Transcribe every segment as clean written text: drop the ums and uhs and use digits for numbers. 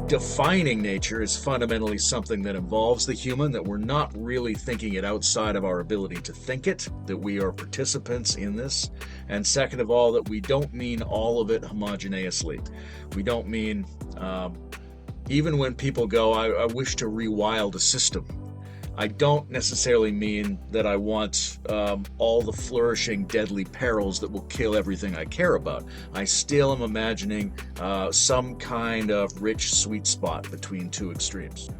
defining nature is fundamentally something that involves the human, that we're not really thinking it outside of our ability to think it, that we are participants in this. And second of all, that we don't mean all of it homogeneously. We don't mean, even when people go, I wish to rewild a system, I don't necessarily mean that I want all the flourishing, deadly perils that will kill everything I care about. I still am imagining some kind of rich sweet spot between two extremes.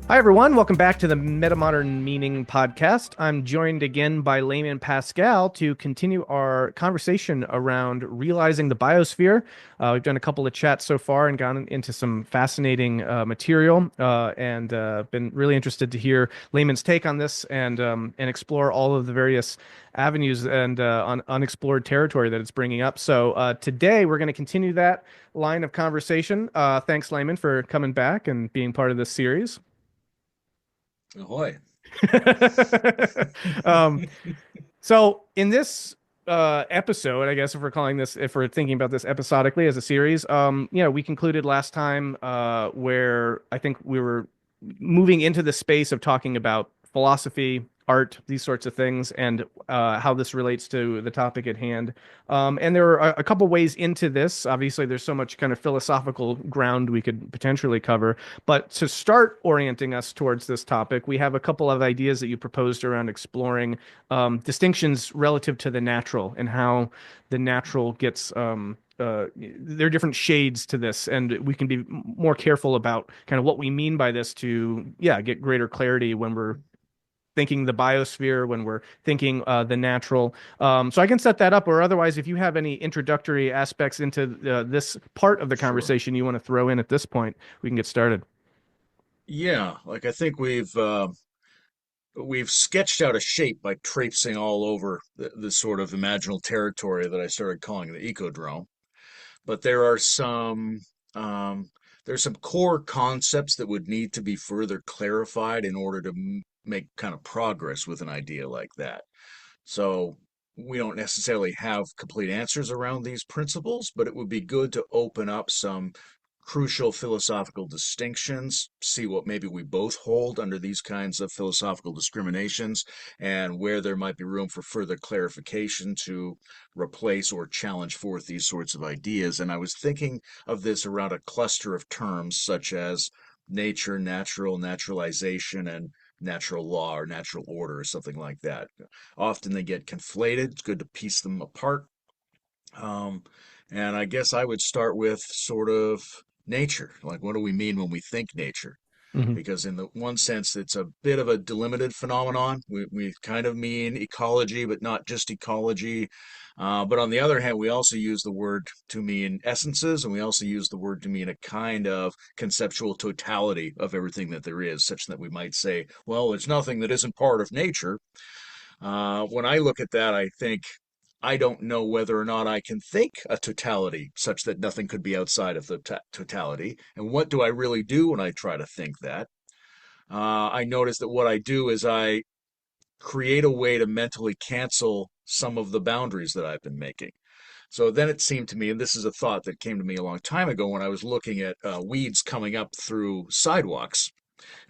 Hi, everyone. Welcome back to the Metamodern Meaning podcast. I'm joined again by Layman Pascal to continue our conversation around realizing the biosphere. We've done a couple of chats so far and gone into some fascinating material, and been really interested to hear Layman's take on this and explore all of the various avenues and on unexplored territory that it's bringing up. So today we're going to continue that line of conversation. Thanks, Layman, for coming back and being part of this series. Ahoy. um, so in this episode, I guess if we're thinking about this episodically as a series, we concluded last time where I think we were moving into the space of talking about philosophy, art, these sorts of things, and how this relates to the topic at hand. And there are a couple ways into this. Obviously, there's so much kind of philosophical ground we could potentially cover. But to start orienting us towards this topic, we have a couple of ideas that you proposed around exploring distinctions relative to the natural and how the natural gets there are different shades to this, and we can be more careful about kind of what we mean by this to, get greater clarity when we're thinking the biosphere, when we're thinking the natural. So I can set that up, or otherwise, if you have any introductory aspects into this part of the conversation you want to throw in at this point, we can get started. Yeah, like I think we've sketched out a shape by traipsing all over the sort of imaginal territory that I started calling the ecodrome. But um, there's some core concepts that would need to be further clarified in order to make kind of progress with an idea like that. So we don't necessarily have complete answers around these principles, but it would be good to open up some crucial philosophical distinctions, see what maybe we both hold under these kinds of philosophical discriminations, and where there might be room for further clarification to replace or challenge forth these sorts of ideas. And I was thinking of this around a cluster of terms such as nature, natural, naturalization, and natural law or natural order or something like that. Often they get conflated. It's good to piece them apart. Um, and I guess I would start with sort of nature. Like, what do we mean when we think nature? Mhm. Because in the one sense, it's a bit of a delimited phenomenon. We kind of mean ecology, but not just ecology. But on the other hand, we also use the word to mean essences, and we also use the word to mean a kind of conceptual totality of everything that there is, such that we might say, well, there's nothing that isn't part of nature. When I look at that, I think I don't know whether or not I can think a totality such that nothing could be outside of the totality. And what do I really do when I try to think that? I notice that what I do is I create a way to mentally cancel some of the boundaries that I've been making. So then it seemed to me, and this is a thought that came to me a long time ago when I was looking at weeds coming up through sidewalks.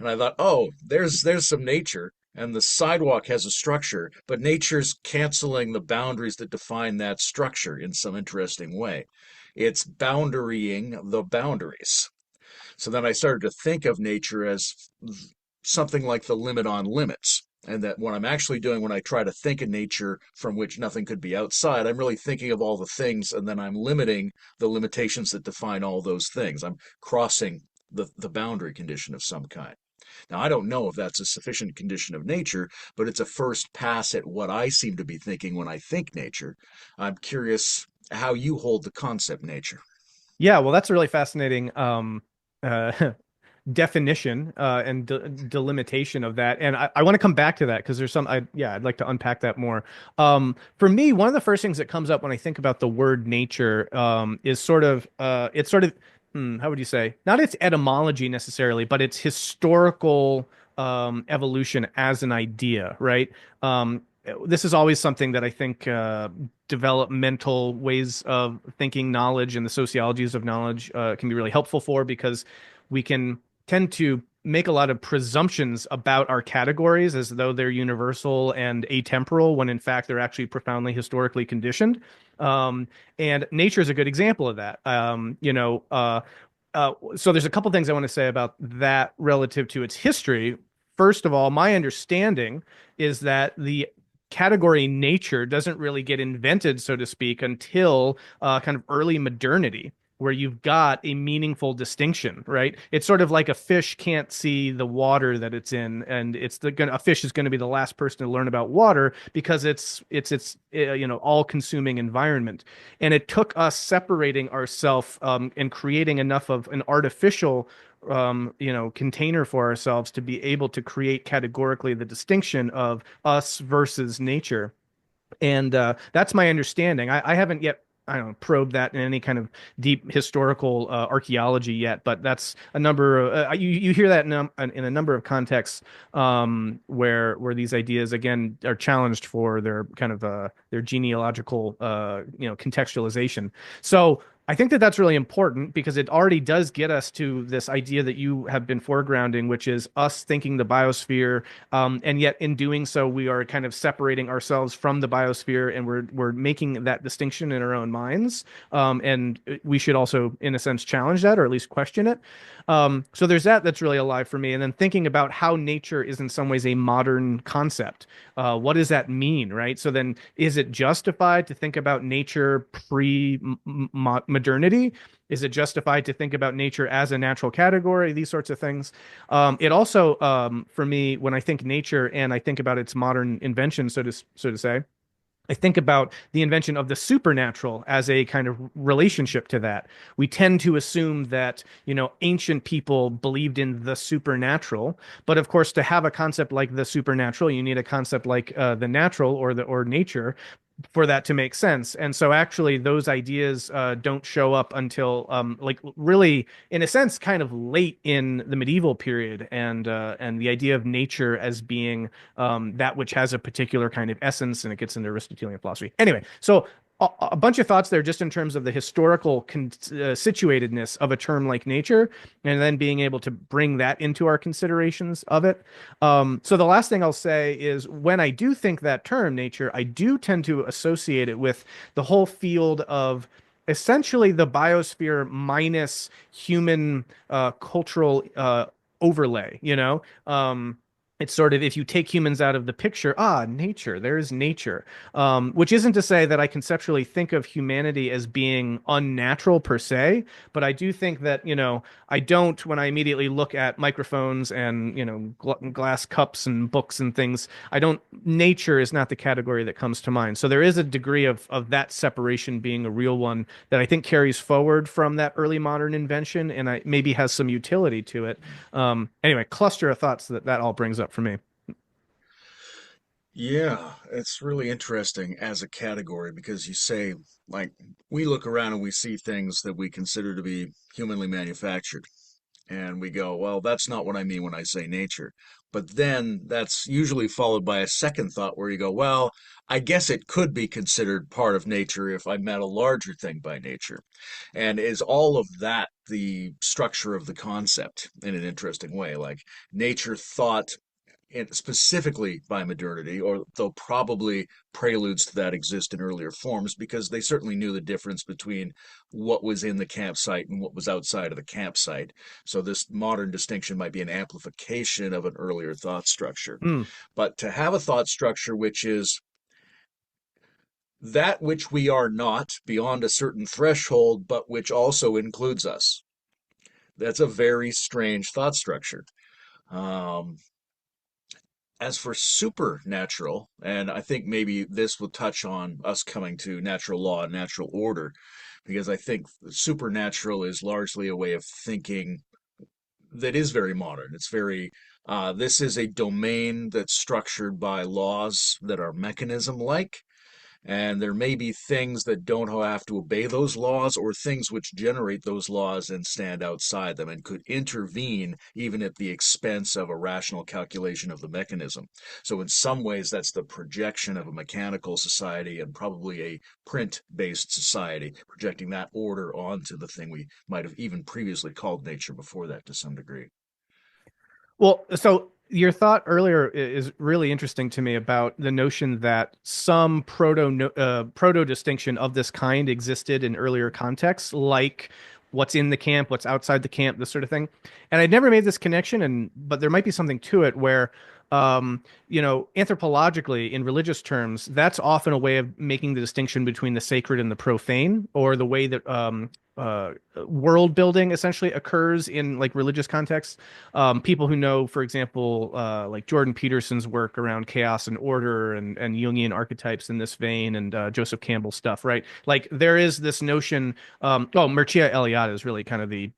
And I thought, oh, there's some nature, and the sidewalk has a structure, but nature's canceling the boundaries that define that structure in some interesting way. It's boundarying the boundaries. So then I started to think of nature as something like the limit on limits. And that what I'm actually doing when I try to think of nature from which nothing could be outside, I'm really thinking of all the things, and then I'm limiting the limitations that define all those things. I'm crossing the boundary condition of some kind. Now, I don't know if that's a sufficient condition of nature, but it's a first pass at what I seem to be thinking when I think nature. I'm curious how you hold the concept nature. Yeah, well, that's a really fascinating definition and delimitation of that. And I want to come back to that because I'd like to unpack that more. For me, one of the first things that comes up when I think about the word nature is how would you say? Not its etymology necessarily, but its historical evolution as an idea, right? This is always something that I think developmental ways of thinking knowledge and the sociologies of knowledge can be really helpful for because we can tend to make a lot of presumptions about our categories as though they're universal and atemporal, when in fact they're actually profoundly historically conditioned. Um, and nature is a good example of that. So there's a couple things I want to say about that relative to its history. First of all, my understanding is that the category nature doesn't really get invented, so to speak, until kind of early modernity, where you've got a meaningful distinction, right? It's sort of like a fish can't see the water that it's in, and a fish is going to be the last person to learn about water because it's all-consuming environment, and it took us separating ourselves and creating enough of an artificial container for ourselves to be able to create categorically the distinction of us versus nature. And that's my understanding. I haven't yet, I don't know, probed that in any kind of deep historical archaeology yet, but that's a number of you hear that in a number of contexts where these ideas again are challenged for their kind of their genealogical contextualization. So I think that that's really important because it already does get us to this idea that you have been foregrounding, which is us thinking the biosphere, and yet in doing so, we are kind of separating ourselves from the biosphere, and we're making that distinction in our own minds. And we should also, in a sense, challenge that or at least question it. So there's that that's really alive for me. And then thinking about how nature is in some ways a modern concept. What does that mean, right? So then is it justified to think about nature pre-modernity? Is it justified to think about nature as a natural category? These sorts of things. It also, for me, when I think nature and I think about its modern invention, so to say, I think about the invention of the supernatural as a kind of relationship to that. We tend to assume that, ancient people believed in the supernatural, but of course, to have a concept like the supernatural, you need a concept like the natural or nature for that to make sense. And so actually those ideas don't show up until like really in a sense kind of late in the medieval period, and the idea of nature as being that which has a particular kind of essence, and it gets into Aristotelian philosophy. Anyway, so a bunch of thoughts there just in terms of the historical situatedness of a term like nature, and then being able to bring that into our considerations of it. So the last thing I'll say is when I do think that term nature, I do tend to associate it with the whole field of essentially the biosphere minus human cultural overlay, it's sort of if you take humans out of the picture, nature, there is nature. Which isn't to say that I conceptually think of humanity as being unnatural per se, but I do think that, I don't, when I immediately look at microphones and, glass cups and books and things, nature is not the category that comes to mind. So there is a degree of that separation being a real one that I think carries forward from that early modern invention, and maybe has some utility to it. Anyway, cluster of thoughts that all brings up for me. Yeah, it's really interesting as a category because you say, like, we look around and we see things that we consider to be humanly manufactured. And we go, well, that's not what I mean when I say nature. But then that's usually followed by a second thought where you go, well, I guess it could be considered part of nature if I meant a larger thing by nature. And is all of that the structure of the concept in an interesting way? Like nature thought specifically by modernity, or though probably preludes to that exist in earlier forms, because they certainly knew the difference between what was in the campsite and what was outside of the campsite. So this modern distinction might be an amplification of an earlier thought structure. Mm, But to have a thought structure which is that which we are not beyond a certain threshold, but which also includes us, that's a very strange thought structure. Um, As for supernatural, and I think maybe this will touch on us coming to natural law and natural order, because I think supernatural is largely a way of thinking that is very modern. It's very, this is a domain that's structured by laws that are mechanism like, And there may be things that don't have to obey those laws, or things which generate those laws and stand outside them and could intervene even at the expense of a rational calculation of the mechanism. So, in some ways, that's the projection of a mechanical society and probably a print based society, projecting that order onto the thing we might have even previously called nature before that to some degree. Well, so your thought earlier is really interesting to me about the notion that some proto distinction of this kind existed in earlier contexts, like what's in the camp, what's outside the camp, this sort of thing. And I'd never made this connection, and but there might be something to it where, anthropologically, in religious terms, that's often a way of making the distinction between the sacred and the profane, or the way that world building essentially occurs in like religious contexts. People who know, for example, like Jordan Peterson's work around chaos and order and Jungian archetypes in this vein, and Joseph Campbell stuff, right? Like there is this notion. Mircea Eliade is really kind of the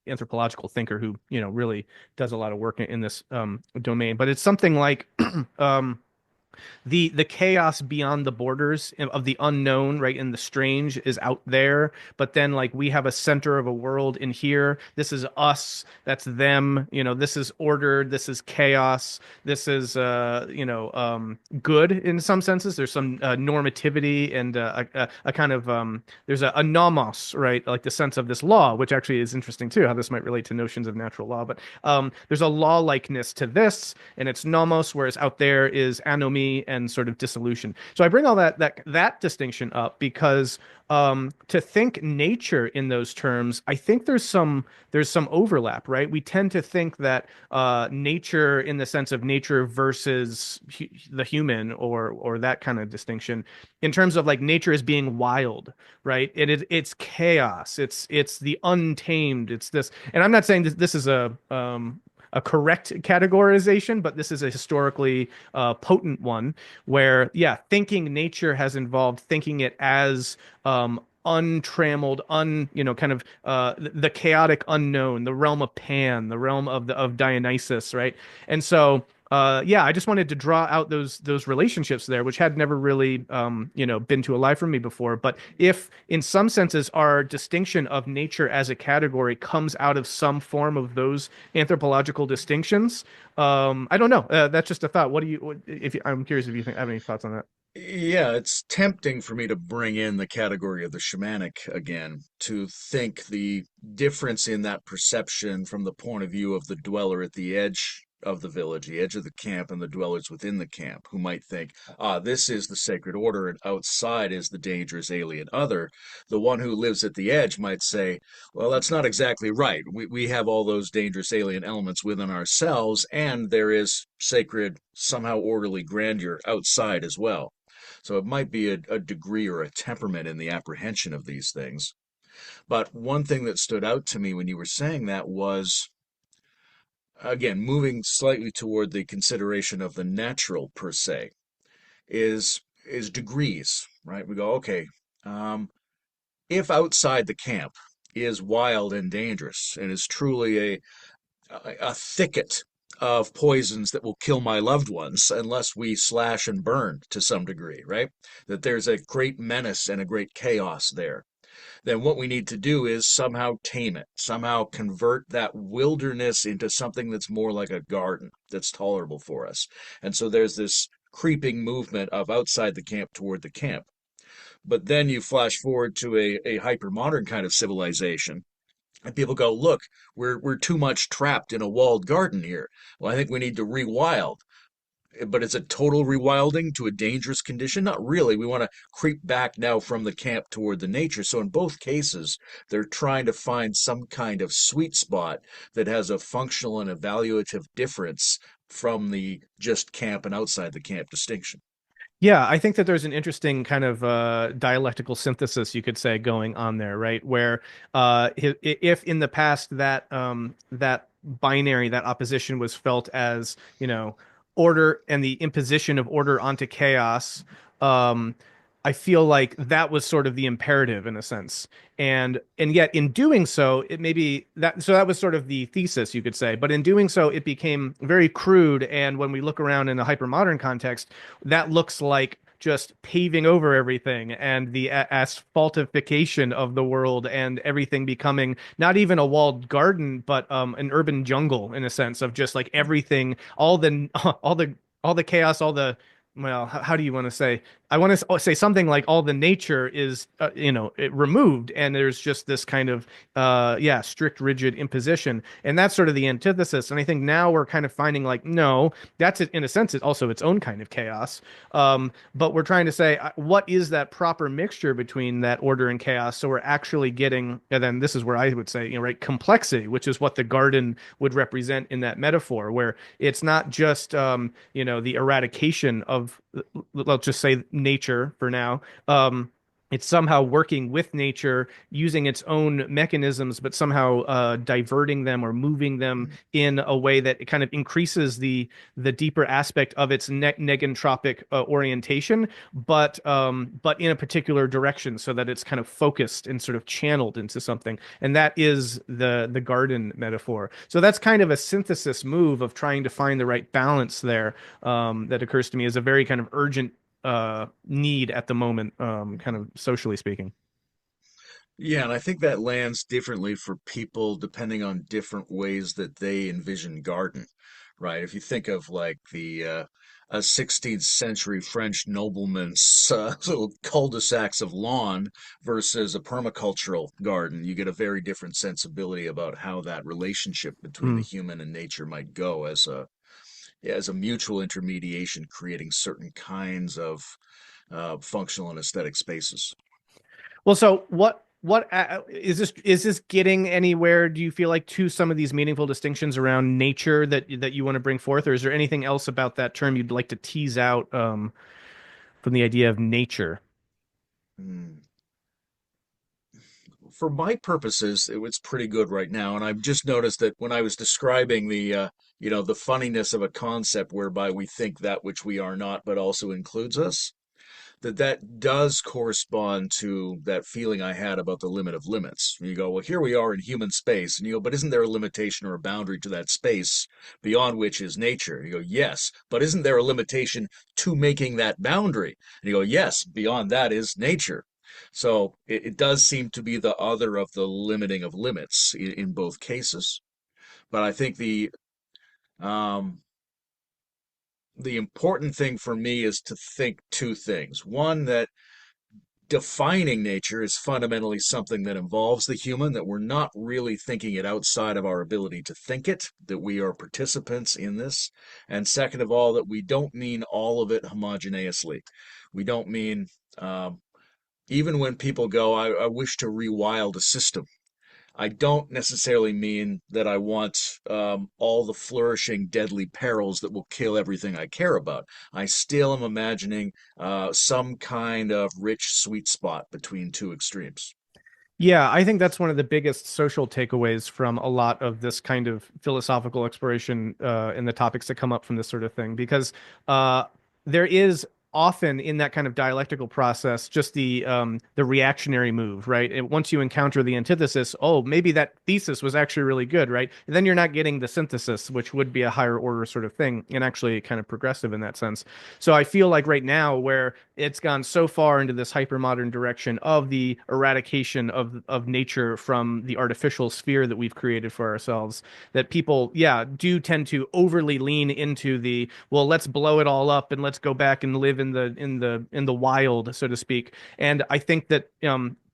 anthropological thinker who really does a lot of work in this domain. But it's something like um, the chaos beyond the borders of the unknown, right? And the strange is out there, but then like we have a center of a world in here. This is us, that's them, this is ordered, this is chaos, this is good in some senses. There's some normativity and a kind of there's a nomos, right? Like the sense of this law, which actually is interesting too, how this might relate to notions of natural law. But there's a law likeness to this, and it's nomos, whereas out there is anomy and sort of dissolution. So I bring all that distinction up because to think nature in those terms, I think there's some overlap, right? We tend to think that nature, in the sense of nature versus the human, or that kind of distinction, in terms of like nature as being wild, right? It's chaos. It's the untamed. It's this, and I'm not saying this is a correct categorization, but this is a historically potent one where, yeah, thinking nature has involved thinking it as untrammeled, kind of the chaotic unknown, the realm of Pan, the realm of Dionysus, right? And so yeah, I just wanted to draw out those relationships there, which had never really been to alive for me before. But if in some senses our distinction of nature as a category comes out of some form of those anthropological distinctions, I don't know. That's just a thought. I'm curious if you have any thoughts on that. Yeah, it's tempting for me to bring in the category of the shamanic again, to think the difference in that perception from the point of view of the dweller at the edge of the village, the edge of the camp, and the dwellers within the camp, who might think, this is the sacred order, and outside is the dangerous alien other. The one who lives at the edge might say, well, that's not exactly right. We have all those dangerous alien elements within ourselves, and there is sacred, somehow orderly grandeur outside as well. So it might be a degree or a temperament in the apprehension of these things. But one thing that stood out to me when you were saying that was, again, moving slightly toward the consideration of the natural per se, is degrees, right? We go, okay, um, if outside the camp is wild and dangerous and is truly a thicket of poisons that will kill my loved ones unless we slash and burn to some degree, right? That there's a great menace and a great chaos there. Then what we need to do is somehow tame it, somehow convert that wilderness into something that's more like a garden that's tolerable for us. And so there's this creeping movement of outside the camp toward the camp. But then you flash forward to a hyper modern kind of civilization, and people go, look, we're too much trapped in a walled garden here. Well, I think we need to rewild. But it's a total rewilding to a dangerous condition? Not really. We want to creep back now from the camp toward the nature. So in both cases, they're trying to find some kind of sweet spot that has a functional and evaluative difference from the just camp and outside the camp distinction. Yeah, I think that there's an interesting kind of dialectical synthesis, you could say, going on there, right? Where if in the past that binary, that opposition was felt as, order and the imposition of order onto chaos, um, I feel like that was sort of the imperative in a sense. And yet in doing so, it maybe that was sort of the thesis, you could say. But in doing so, it became very crude. And when we look around in a hypermodern context, that looks like just paving over everything and the asphaltification of the world and everything becoming not even a walled garden, but an urban jungle in a sense of just like everything, all the all the chaos, all the well, how do you want to say? I want to say something like all the nature is, removed, and there's just this kind of, yeah, strict, rigid imposition, and that's sort of the antithesis. And I think now we're kind of finding like, no, that's in a sense, it's also its own kind of chaos. But we're trying to say, what is that proper mixture between that order and chaos? So we're actually getting, and then this is where I would say, right, complexity, which is what the garden would represent in that metaphor, where it's not just, the eradication of, let's just say nature for now. It's somehow working with nature, using its own mechanisms, but somehow diverting them or moving them in a way that it kind of increases the deeper aspect of its negentropic orientation, but in a particular direction, so that it's kind of focused and sort of channeled into something. And that is the garden metaphor. So that's kind of a synthesis move of trying to find the right balance there, that occurs to me as a very kind of urgent need at the moment, kind of socially speaking. Yeah, and I think that lands differently for people depending on different ways that they envision garden, right? If you think of like the a 16th century French nobleman's little cul-de-sacs of lawn versus a permacultural garden, you get a very different sensibility about how that relationship between the Mm. human and nature might go as a mutual intermediation, creating certain kinds of functional and aesthetic spaces. Well, so what is this getting anywhere? Do you feel like to some of these meaningful distinctions around nature that you want to bring forth, or is there anything else about that term you'd like to tease out, from the idea of nature? Hmm. For my purposes, it's pretty good right now. And I've just noticed that when I was describing the funniness of a concept whereby we think that which we are not, but also includes us, that does correspond to that feeling I had about the limit of limits. You go, well, here we are in human space, and you go, but isn't there a limitation or a boundary to that space beyond which is nature? You go, yes, but isn't there a limitation to making that boundary? And you go, yes, beyond that is nature. So it does seem to be the other of the limiting of limits in both cases. But I think um, the important thing for me is to think two things. One, that defining nature is fundamentally something that involves the human, that we're not really thinking it outside of our ability to think it, that we are participants in this. And second of all, that we don't mean all of it homogeneously. We don't mean, um, even when people go, I wish to rewild a system. I don't necessarily mean that I want all the flourishing, deadly perils that will kill everything I care about. I still am imagining some kind of rich sweet spot between two extremes. Yeah, I think that's one of the biggest social takeaways from a lot of this kind of philosophical exploration, in the topics that come up from this sort of thing, because uh, there is often in that kind of dialectical process just the reactionary move, right? And once you encounter the antithesis, oh, maybe that thesis was actually really good, right? And then you're not getting the synthesis, which would be a higher order sort of thing, and actually kind of progressive in that sense. So I feel like right now, where it's gone so far into this hypermodern direction of the eradication of nature from the artificial sphere that we've created for ourselves, that people, yeah, do tend to overly lean into the, well, let's blow it all up and let's go back and live in the wild, so to speak. And I think that,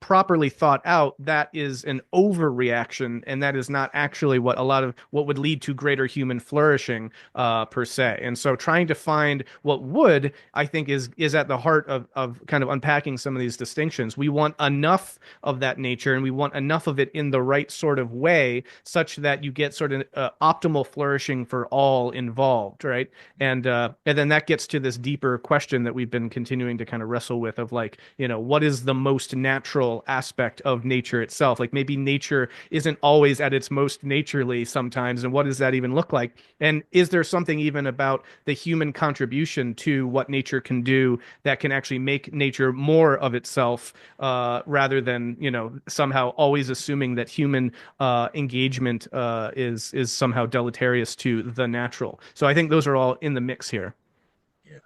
properly thought out, that is an overreaction, and that is not actually what a lot of what would lead to greater human flourishing, per se. And so, trying to find what would, I think, is at the heart of kind of unpacking some of these distinctions. We want enough of that nature, and we want enough of it in the right sort of way, such that you get sort of optimal flourishing for all involved, right? And then that gets to this deeper question that we've been continuing to kind of wrestle with, of like, what is the most natural aspect of nature itself? Like maybe nature isn't always at its most naturally sometimes, and what does that even look like? And is there something even about the human contribution to what nature can do that can actually make nature more of itself, rather than, somehow always assuming that human engagement is somehow deleterious to the natural? So I think those are all in the mix here. Yeah.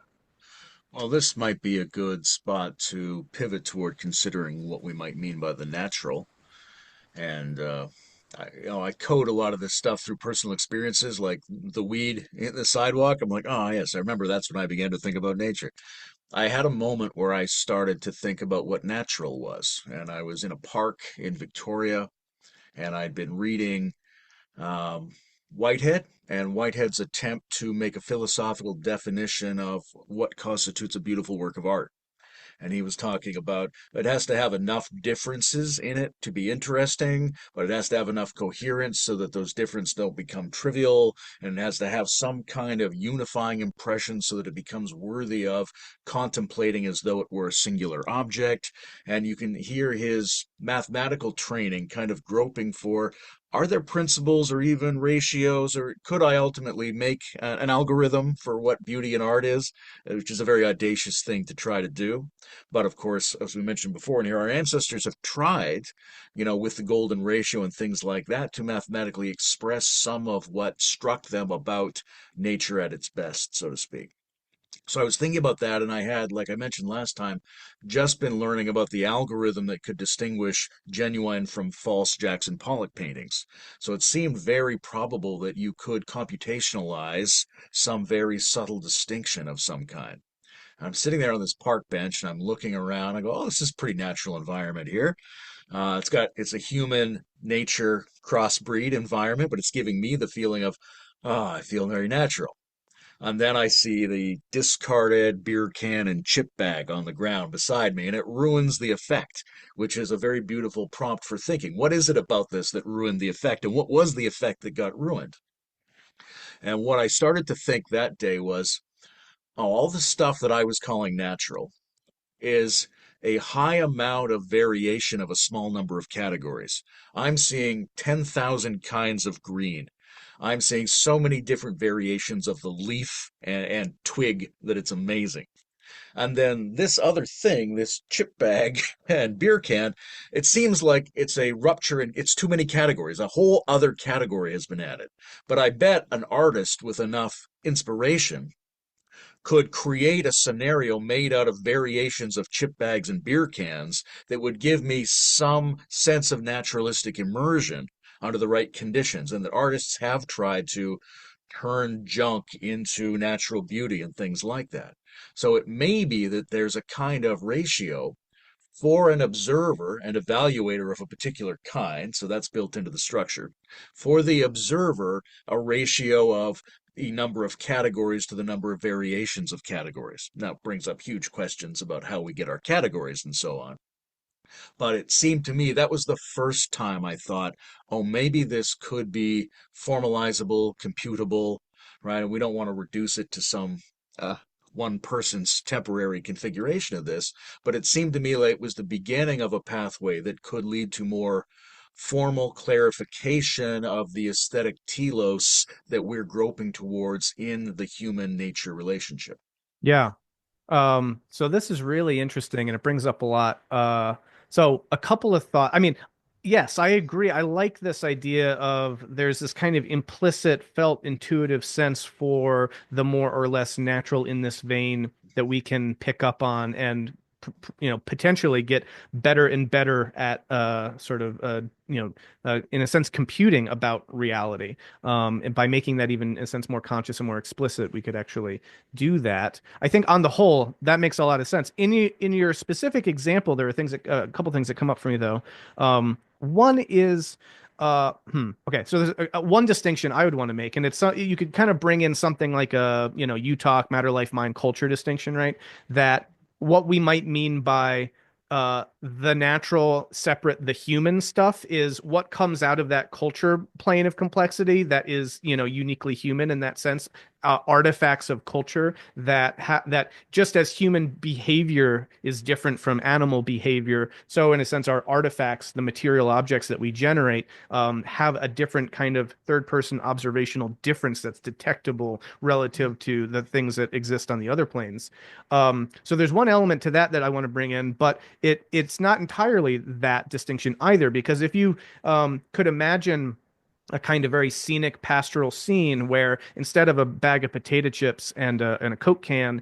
Well, this might be a good spot to pivot toward considering what we might mean by the natural. And I code a lot of this stuff through personal experiences, like the weed in the sidewalk. I'm like, oh yes, I remember that's when I began to think about nature. I had a moment where I started to think about what natural was, and I was in a park in Victoria, and I'd been reading um, Whitehead and Whitehead's attempt to make a philosophical definition of what constitutes a beautiful work of art. And he was talking about it has to have enough differences in it to be interesting, but it has to have enough coherence so that those differences don't become trivial, and it has to have some kind of unifying impression so that it becomes worthy of contemplating as though it were a singular object. And you can hear his mathematical training kind of groping for, are there principles or even ratios, or could I ultimately make an algorithm for what beauty and art is, which is a very audacious thing to try to do. But of course, as we mentioned before in here, our ancestors have tried, with the golden ratio and things like that to mathematically express some of what struck them about nature at its best, so to speak. So I was thinking about that, and I had, like I mentioned last time, just been learning about the algorithm that could distinguish genuine from false Jackson Pollock paintings. So it seemed very probable that you could computationalize some very subtle distinction of some kind. I'm sitting there on this park bench and I'm looking around. I go, oh, this is a pretty natural environment here. It's a human nature crossbreed environment, but it's giving me the feeling of, oh, I feel very natural. And then I see the discarded beer can and chip bag on the ground beside me, and it ruins the effect, which is a very beautiful prompt for thinking. What is it about this that ruined the effect, and what was the effect that got ruined? And what I started to think that day was, oh, all the stuff that I was calling natural is a high amount of variation of a small number of categories. I'm seeing 10,000 kinds of green. I'm seeing so many different variations of the leaf and twig that it's amazing. And then this other thing, this chip bag and beer can, it seems like it's a rupture and it's too many categories. A whole other category has been added. But I bet an artist with enough inspiration could create a scenario made out of variations of chip bags and beer cans that would give me some sense of naturalistic immersion under the right conditions. And that artists have tried to turn junk into natural beauty and things like that. So it may be that there's a kind of ratio for an observer and evaluator of a particular kind, so that's built into the structure. For the observer, a ratio of the number of categories to the number of variations of categories. Now, it brings up huge questions about how we get our categories and so on. But it seemed to me that was the first time I thought, oh, maybe this could be formalizable, computable, right? And we don't want to reduce it to some uh, one person's temporary configuration of this. But it seemed to me like it was the beginning of a pathway that could lead to more formal clarification of the aesthetic telos that we're groping towards in the human nature relationship. Yeah. So this is really interesting and it brings up a lot. So a couple of thoughts. I mean, yes, I agree. I like this idea of there's this kind of implicit, felt intuitive sense for the more or less natural in this vein that we can pick up on and potentially get better and better at sort of in a sense computing about reality. And by making that even in a sense more conscious and more explicit, we could actually do that. I think on the whole, that makes a lot of sense. In your specific example, there are things that a couple things that come up for me though. One is okay, so there's one distinction I would want to make, and it's you could kind of bring in something like a you talk matter, life, mind, culture distinction, right? That what we might mean by the natural separate the human stuff is what comes out of that culture plane of complexity that is uniquely human in that sense, artifacts of culture that just as human behavior is different from animal behavior, so in a sense our artifacts, the material objects that we generate, have a different kind of third person observational difference that's detectable relative to the things that exist on the other planes. So there's one element to that that I want to bring in, but it's not entirely that distinction either, because if you could imagine a kind of very scenic pastoral scene where instead of a bag of potato chips and a Coke can,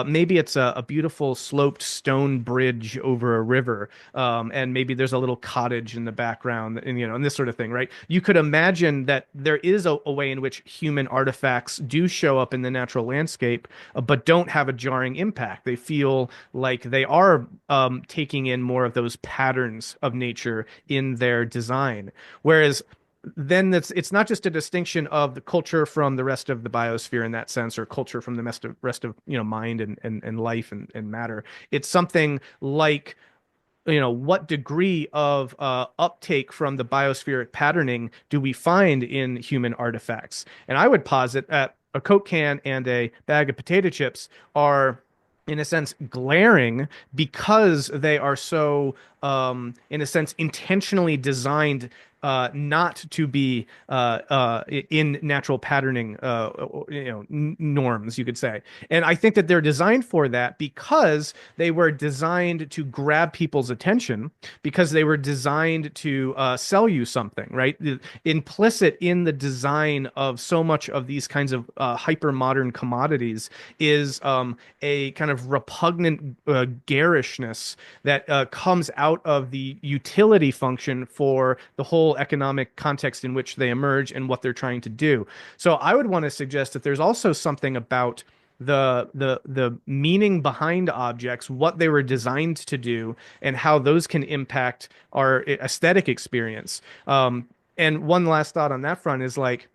maybe it's a beautiful sloped stone bridge over a river, and maybe there's a little cottage in the background, and and this sort of thing, right? You could imagine that there is a way in which human artifacts do show up in the natural landscape, but don't have a jarring impact. They feel like they are taking in more of those patterns of nature in their design. Whereas then it's not just a distinction of the culture from the rest of the biosphere in that sense, or culture from the rest of mind and life and matter. It's something like what degree of uptake from the biospheric patterning do we find in human artifacts? And I would posit that a Coke can and a bag of potato chips are, in a sense, glaring because they are so, in a sense, intentionally designed not to be in natural patterning, norms, you could say. And I think that they're designed for that because they were designed to grab people's attention, because they were designed to sell you something, right? Implicit in the design of so much of these kinds of hyper modern commodities is a kind of repugnant garishness that comes out of the utility function for the whole economic context in which they emerge and what they're trying to do. So I would want to suggest that there's also something about the meaning behind objects, what they were designed to do, and how those can impact our aesthetic experience. And one last thought on that front is like,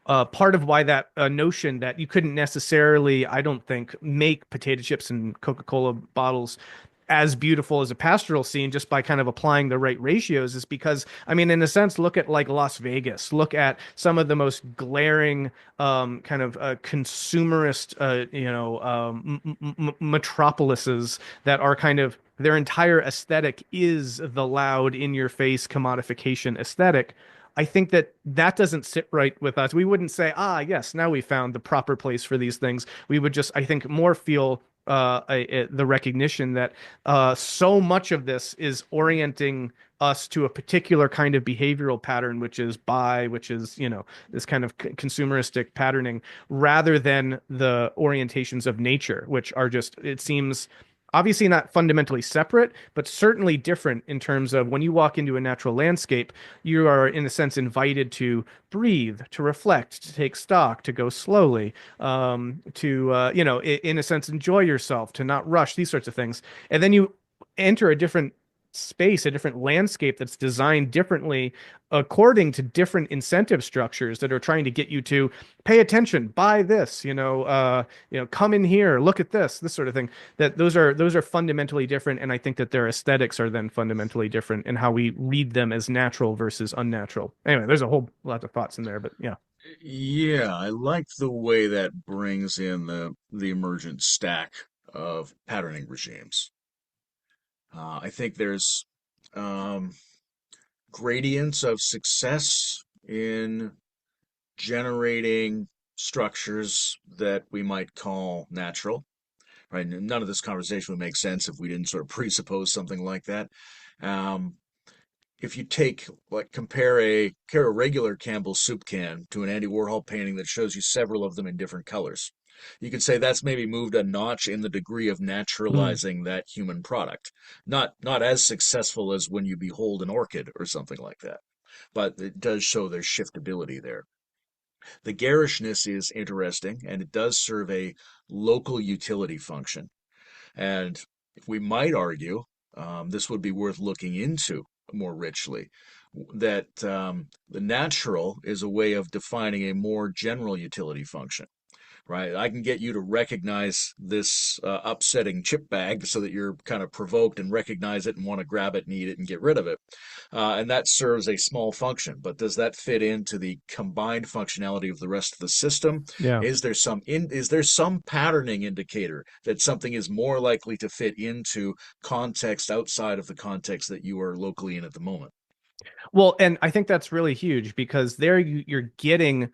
part of why that notion that you couldn't necessarily, I don't think, make potato chips and Coca-Cola bottles as beautiful as a pastoral scene just by kind of applying the right ratios is because, I mean, in a sense, look at like Las Vegas, look at some of the most glaring kind of consumerist, metropolises that are kind of their entire aesthetic is the loud, in your face commodification aesthetic. I think that that doesn't sit right with us. We wouldn't say, ah, yes, now we found the proper place for these things. We would just, I think, more feel the recognition that so much of this is orienting us to a particular kind of behavioral pattern, which is buy, which is, this kind of consumeristic patterning, rather than the orientations of nature, which are just, it seems, obviously not fundamentally separate, but certainly different in terms of when you walk into a natural landscape, you are, in a sense, invited to breathe, to reflect, to take stock, to go slowly, to, in a sense, enjoy yourself, to not rush, these sorts of things. And then you enter a different space, a different landscape that's designed differently according to different incentive structures that are trying to get you to pay attention, buy this, come in here, look at this sort of thing. That those are fundamentally different, and I think that their aesthetics are then fundamentally different in how we read them as natural versus unnatural. Anyway, there's a whole lot of thoughts in there, but yeah. Yeah, I like the way that brings in the emergent stack of patterning regimes. I think there's um, gradients of success in generating structures that we might call natural. Right? None of this conversation would make sense if we didn't sort of presuppose something like that. Um, if you compare a regular Campbell's soup can to an Andy Warhol painting that shows you several of them in different colors, you could say that's maybe moved a notch in the degree of Mm. naturalizing that human product. Not as successful as when you behold an orchid or something like that, but it does show there's shiftability there. The garishness is interesting, and it does serve a local utility function. And we might argue, this would be worth looking into more richly, that the natural is a way of defining a more general utility function, right? I can get you to recognize this upsetting chip bag so that you're kind of provoked and recognize it and want to grab it and eat it and get rid of it. And that serves a small function. But does that fit into the combined functionality of the rest of the system? Yeah. Is there some patterning indicator that something is more likely to fit into context outside of the context that you are locally in at the moment? Well, and I think that's really huge because there you're getting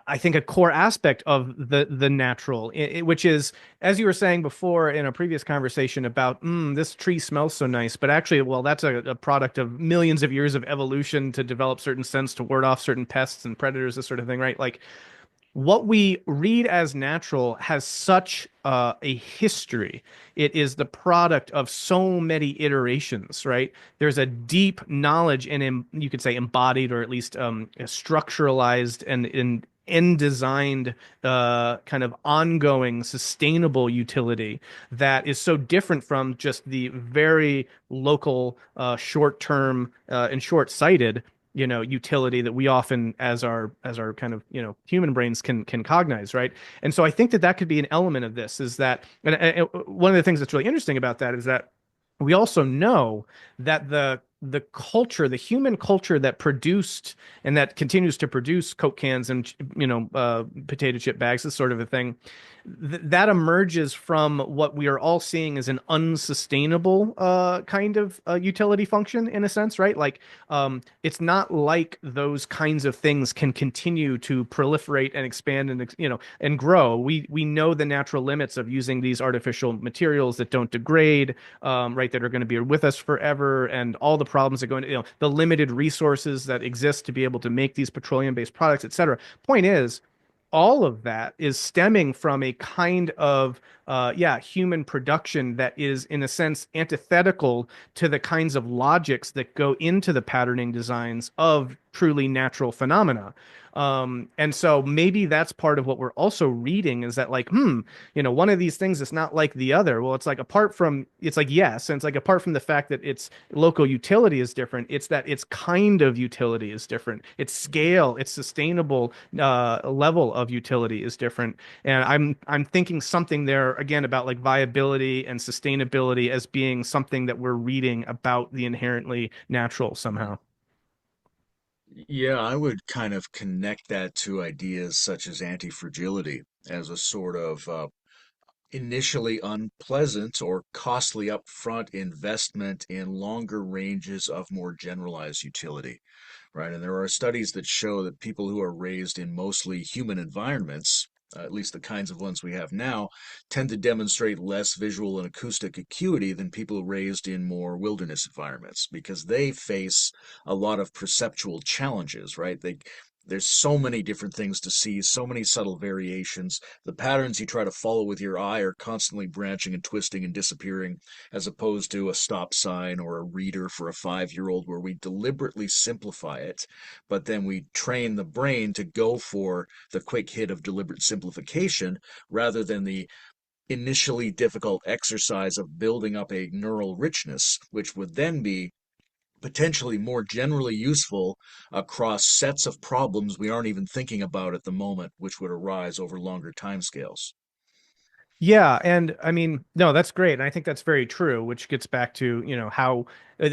I think a core aspect of the natural, which is, as you were saying before in a previous conversation about, this tree smells so nice, but actually, well, that's a product of millions of years of evolution to develop certain scents to ward off certain pests and predators, this sort of thing, right? Like what we read as natural has such a history. It is the product of so many iterations, right? There's a deep knowledge and you could say embodied or at least structuralized and designed kind of ongoing sustainable utility that is so different from just the very local short-term and short-sighted utility that we often as our kind of human brains can cognize, right? And so I think that that could be an element of this is that and one of the things that's really interesting about that is that we also know that the culture, the human culture that produced and that continues to produce Coke cans and potato chip bags, this sort of a thing, that emerges from what we are all seeing as an unsustainable kind of utility function in a sense, right? Like it's not like those kinds of things can continue to proliferate and expand and and grow. We know the natural limits of using these artificial materials that don't degrade, right? That are going to be with us forever, and all the problems that go into the limited resources that exist to be able to make these petroleum-based products, et cetera. Point is, all of that is stemming from a kind of human production that is in a sense antithetical to the kinds of logics that go into the patterning designs of truly natural phenomena. And so maybe that's part of what we're also reading is that like, one of these things is not like the other. Well, it's like it's like, yes, and it's like apart from the fact that its local utility is different, it's that its kind of utility is different. Its scale, its sustainable level of utility is different. And I'm thinking something there again about like viability and sustainability as being something that we're reading about the inherently natural somehow. Yeah, I would kind of connect that to ideas such as anti-fragility as a sort of initially unpleasant or costly upfront investment in longer ranges of more generalized utility, right? And there are studies that show that people who are raised in mostly human environments, at least the kinds of ones we have now, tend to demonstrate less visual and acoustic acuity than people raised in more wilderness environments because they face a lot of perceptual challenges, right? There's so many different things to see, so many subtle variations. The patterns you try to follow with your eye are constantly branching and twisting and disappearing, as opposed to a stop sign or a reader for a 5-year-old where we deliberately simplify it, but then we train the brain to go for the quick hit of deliberate simplification rather than the initially difficult exercise of building up a neural richness, which would then be potentially more generally useful across sets of problems we aren't even thinking about at the moment, which would arise over longer timescales. Yeah, and I mean, no, that's great, and I think that's very true, which gets back to, how,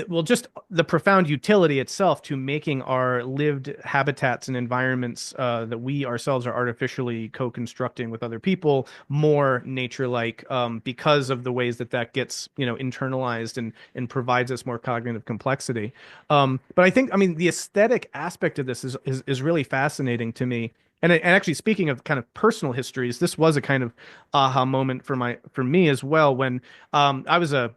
well, just the profound utility itself to making our lived habitats and environments that we ourselves are artificially co-constructing with other people more nature-like, because of the ways that that gets, internalized and provides us more cognitive complexity. But I think, I mean, the aesthetic aspect of this is really fascinating to me. And actually, speaking of kind of personal histories, this was a kind of aha moment for me as well when I was a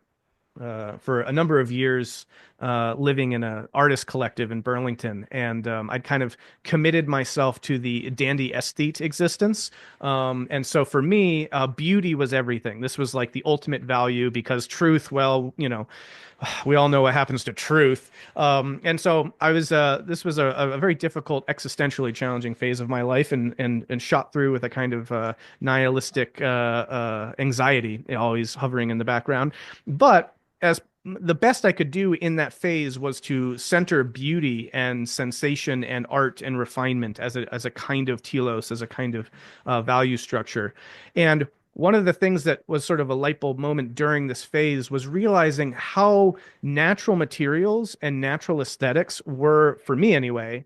for a number of years living in an artist collective in Burlington, and I'd kind of committed myself to the dandy aesthete existence. And so for me, beauty was everything. This was like the ultimate value because truth, well, we all know what happens to truth. And so this was a very difficult, existentially challenging phase of my life and shot through with a kind of nihilistic anxiety always hovering in the background. But as the best I could do in that phase was to center beauty and sensation and art and refinement as a kind of telos, as a kind of value structure. And one of the things that was sort of a light bulb moment during this phase was realizing how natural materials and natural aesthetics were, for me anyway,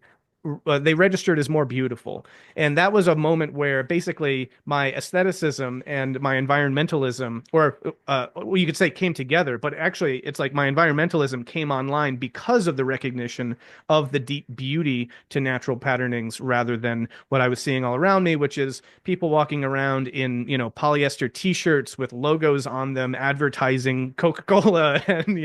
they registered as more beautiful. And that was a moment where basically my aestheticism and my environmentalism, or well, you could say came together, but actually it's like my environmentalism came online because of the recognition of the deep beauty to natural patternings rather than what I was seeing all around me, which is people walking around in, polyester t-shirts with logos on them advertising Coca-Cola and,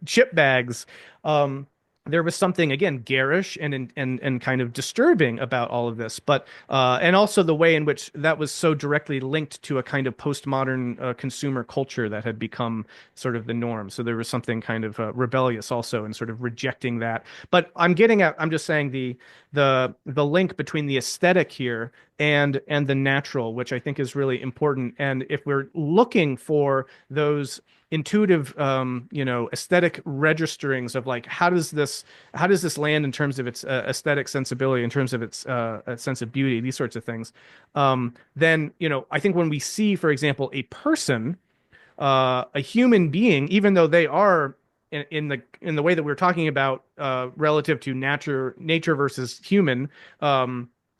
chip bags. Um, there was something again garish and kind of disturbing about all of this, but and also the way in which that was so directly linked to a kind of postmodern consumer culture that had become sort of the norm. So there was something kind of rebellious also in sort of rejecting that. But I'm just saying the link between the aesthetic here and the natural, which I think is really important. And if we're looking for those intuitive aesthetic registerings of like how does this land in terms of its aesthetic sensibility, in terms of its sense of beauty, these sorts of things, then I think when we see, for example, a person, a human being, even though they are in the way that we're talking about relative to nature versus human,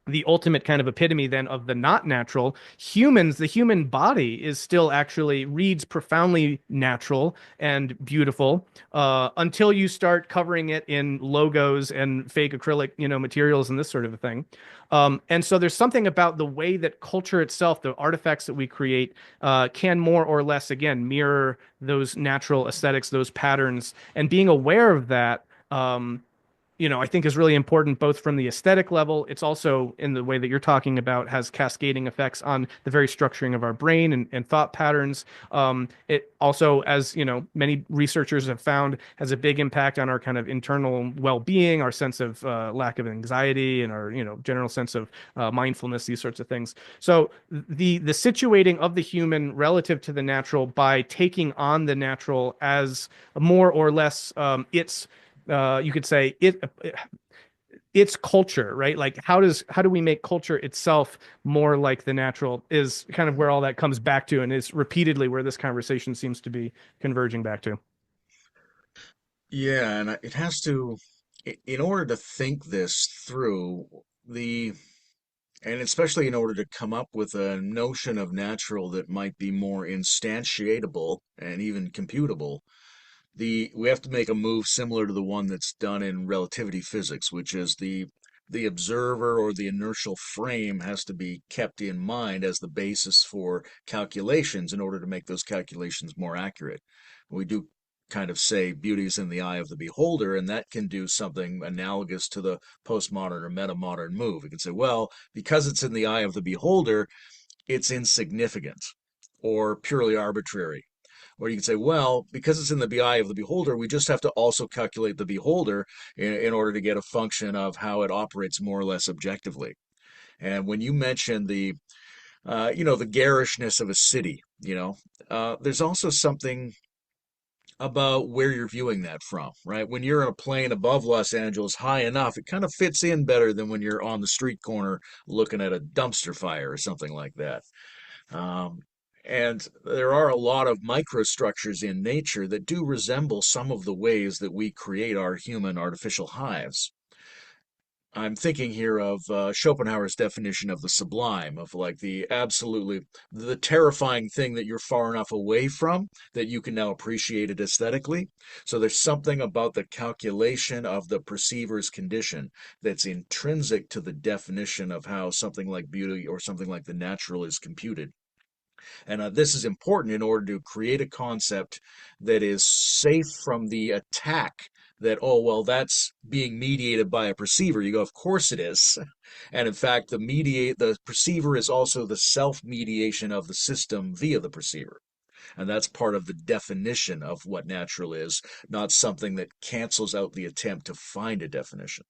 the ultimate kind of epitome then of the not natural humans, the human body is still actually reads profoundly natural and beautiful until you start covering it in logos and fake acrylic materials and this sort of a thing. And so there's something about the way that culture itself, the artifacts that we create, can more or less, again, mirror those natural aesthetics, those patterns, and being aware of that. I think is really important both from the aesthetic level. It's also in the way that you're talking about has cascading effects on the very structuring of our brain and thought patterns. It also, as many researchers have found, has a big impact on our kind of internal well-being, our sense of lack of anxiety, and our general sense of mindfulness, these sorts of things. So the situating of the human relative to the natural by taking on the natural as more or less its you could say it's culture, right? Like how do we make culture itself more like the natural is kind of where all that comes back to, and is repeatedly where this conversation seems to be converging back to. Yeah, and it has to, in order to think this through, the and especially in order to come up with a notion of natural that might be more instantiatable and even computable, we have to make a move similar to the one that's done in relativity physics, which is the observer or the inertial frame has to be kept in mind as the basis for calculations in order to make those calculations more accurate. We do kind of say beauty is in the eye of the beholder, and that can do something analogous to the postmodern or metamodern move. We can say, well, because it's in the eye of the beholder, it's insignificant or purely arbitrary. Or you can say, well, because it's in the eye of the beholder, we just have to also calculate the beholder in order to get a function of how it operates more or less objectively. And when you mention the garishness of a city, there's also something about where you're viewing that from, right? When you're in a plane above Los Angeles high enough, it kind of fits in better than when you're on the street corner looking at a dumpster fire or something like that. Um, and there are a lot of microstructures in nature that do resemble some of the ways that we create our human artificial hives. I'm thinking here of Schopenhauer's definition of the sublime, of like the terrifying thing that you're far enough away from that you can now appreciate it aesthetically. So there's something about the calculation of the perceiver's condition that's intrinsic to the definition of how something like beauty or something like the natural is computed. And this is important in order to create a concept that is safe from the attack that, oh, well, that's being mediated by a perceiver. You go, of course it is. And in fact, the perceiver is also the self-mediation of the system via the perceiver. And that's part of the definition of what natural is, not something that cancels out the attempt to find a definition.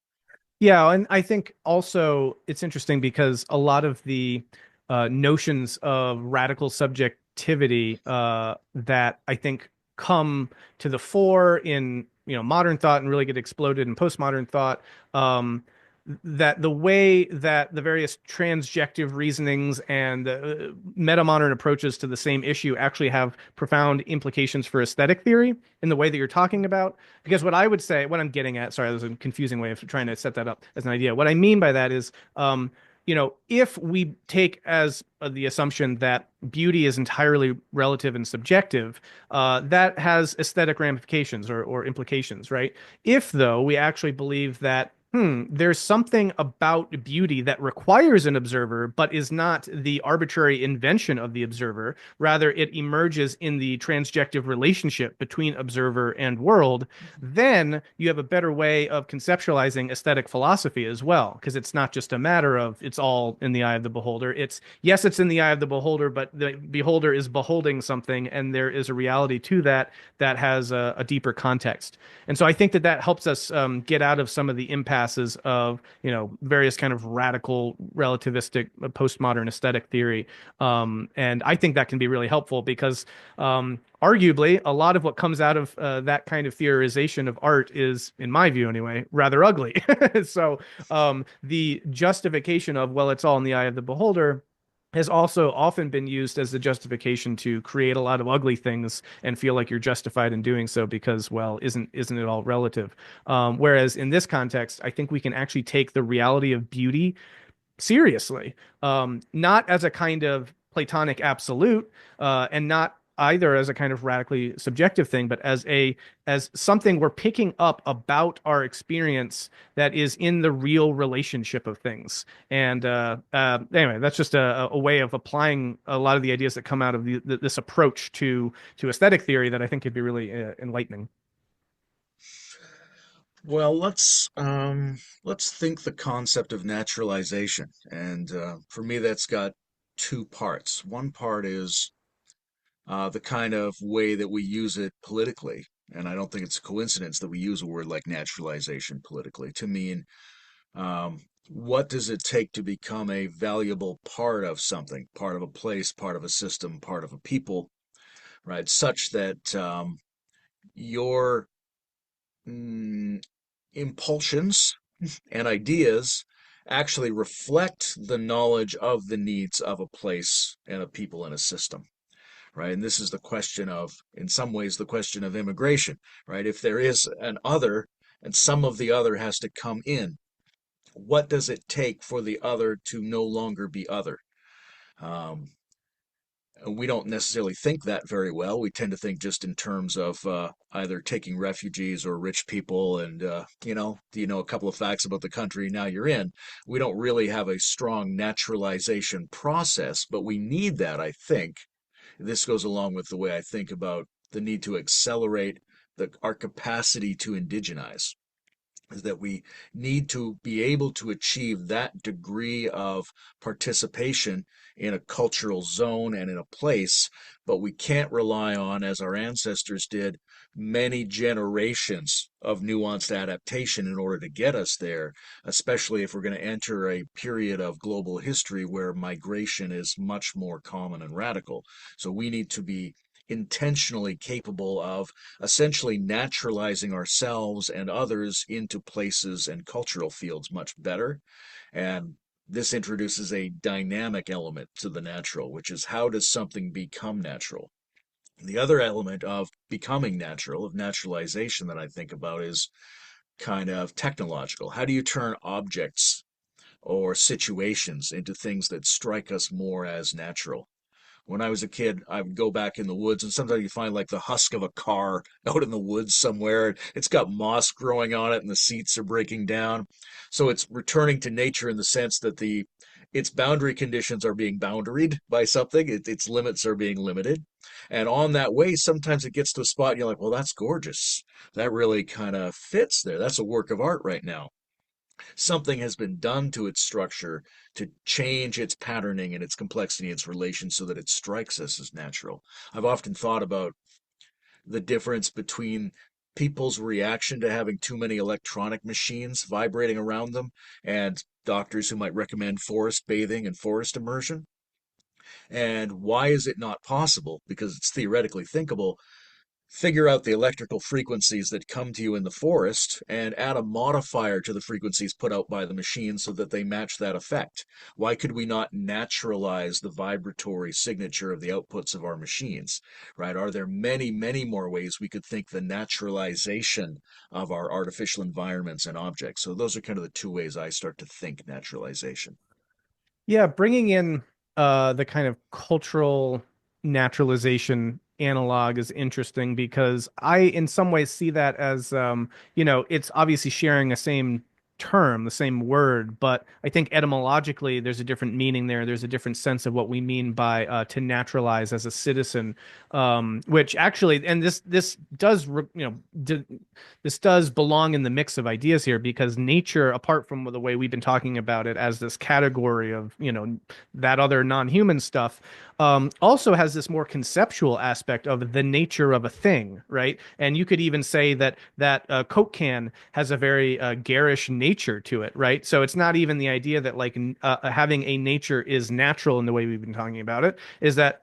Yeah, and I think also it's interesting because a lot of the notions of radical subjectivity that I think come to the fore in modern thought and really get exploded in postmodern thought. that the way that the various transjective reasonings and meta-modern approaches to the same issue actually have profound implications for aesthetic theory in the way that you're talking about. Because what I would say, what I'm getting at, sorry, there's a confusing way of trying to set that up as an idea. What I mean by that is, if we take as the assumption that beauty is entirely relative and subjective, that has aesthetic ramifications or implications, right? If, though, we actually believe that there's something about beauty that requires an observer, but is not the arbitrary invention of the observer. Rather, it emerges in the transjective relationship between observer and world. Then you have a better way of conceptualizing aesthetic philosophy as well, because it's not just a matter of it's all in the eye of the beholder. It's yes, it's in the eye of the beholder, but the beholder is beholding something, and there is a reality to that that has a deeper context. And so I think that that helps us get out of some of the impasses of various kind of radical relativistic postmodern aesthetic theory. And I think that can be really helpful because arguably a lot of what comes out of that kind of theorization of art is, in my view anyway, rather ugly. So the justification of, well, it's all in the eye of the beholder has also often been used as the justification to create a lot of ugly things and feel like you're justified in doing so because, well, isn't it all relative? Whereas in this context, I think we can actually take the reality of beauty seriously, not as a kind of Platonic absolute, and not either as a kind of radically subjective thing, but as something we're picking up about our experience that is in the real relationship of things. And anyway, that's just a way of applying a lot of the ideas that come out of this approach to aesthetic theory that I think could be really enlightening. Well, let's think the concept of naturalization, and for me, that's got two parts. One part is the kind of way that we use it politically, and I don't think it's a coincidence that we use a word like naturalization politically to mean what does it take to become a valuable part of something, part of a place, part of a system, part of a people, right? Such that your mm, impulsions and ideas actually reflect the knowledge of the needs of a place and a people and a system, right? And this is the question of, in some ways, the question of immigration, right? If there is an other and some of the other has to come in, what does it take for the other to no longer be other? Um, we don't necessarily think that very well. We tend to think just in terms of either taking refugees or rich people, and do you know a couple of facts about the country now you're in? We don't really have a strong naturalization process, but we need that, I think. This goes along with the way I think about the need to accelerate our capacity to indigenize, is that we need to be able to achieve that degree of participation in a cultural zone and in a place, but we can't rely on, as our ancestors did, many generations of nuanced adaptation in order to get us there, especially if we're going to enter a period of global history where migration is much more common and radical. So we need to be intentionally capable of essentially naturalizing ourselves and others into places and cultural fields much better. And this introduces a dynamic element to the natural, which is how does something become natural? The other element of becoming natural, of naturalization, that I think about is kind of technological. How do you turn objects or situations into things that strike us more as natural? When I was a kid, I would go back in the woods, and sometimes you find like the husk of a car out in the woods somewhere. It's got moss growing on it, and the seats are breaking down. So it's returning to nature in the sense that its boundary conditions are being boundaried by something. Its limits are being limited, and on that way, sometimes it gets to a spot, and you're like, "Well, that's gorgeous. That really kind of fits there. That's a work of art right now." Something has been done to its structure to change its patterning and its complexity, its relation, so that it strikes us as natural. I've often thought about the difference between people's reaction to having too many electronic machines vibrating around them and doctors who might recommend forest bathing and forest immersion. And why is it not possible? Because it's theoretically thinkable figure out the electrical frequencies that come to you in the forest and add a modifier to the frequencies put out by the machine so that they match that effect. Why could we not naturalize the vibratory signature of the outputs of our machines, right? Are there many, many more ways we could think the naturalization of our artificial environments and objects? So those are kind of the two ways I start to think naturalization. Yeah, bringing in the kind of cultural naturalization analog is interesting because I, in some ways, see that as it's obviously sharing a same term, the same word, but I think etymologically there's a different meaning there. There's a different sense of what we mean by to naturalize as a citizen, which actually, and this does, this does belong in the mix of ideas here because nature, apart from the way we've been talking about it as this category of, that other non-human stuff, also has this more conceptual aspect of the nature of a thing, right? And you could even say that Coke can has a very garish nature to it, right? So it's not even the idea that like having a nature is natural in the way we've been talking about it, is that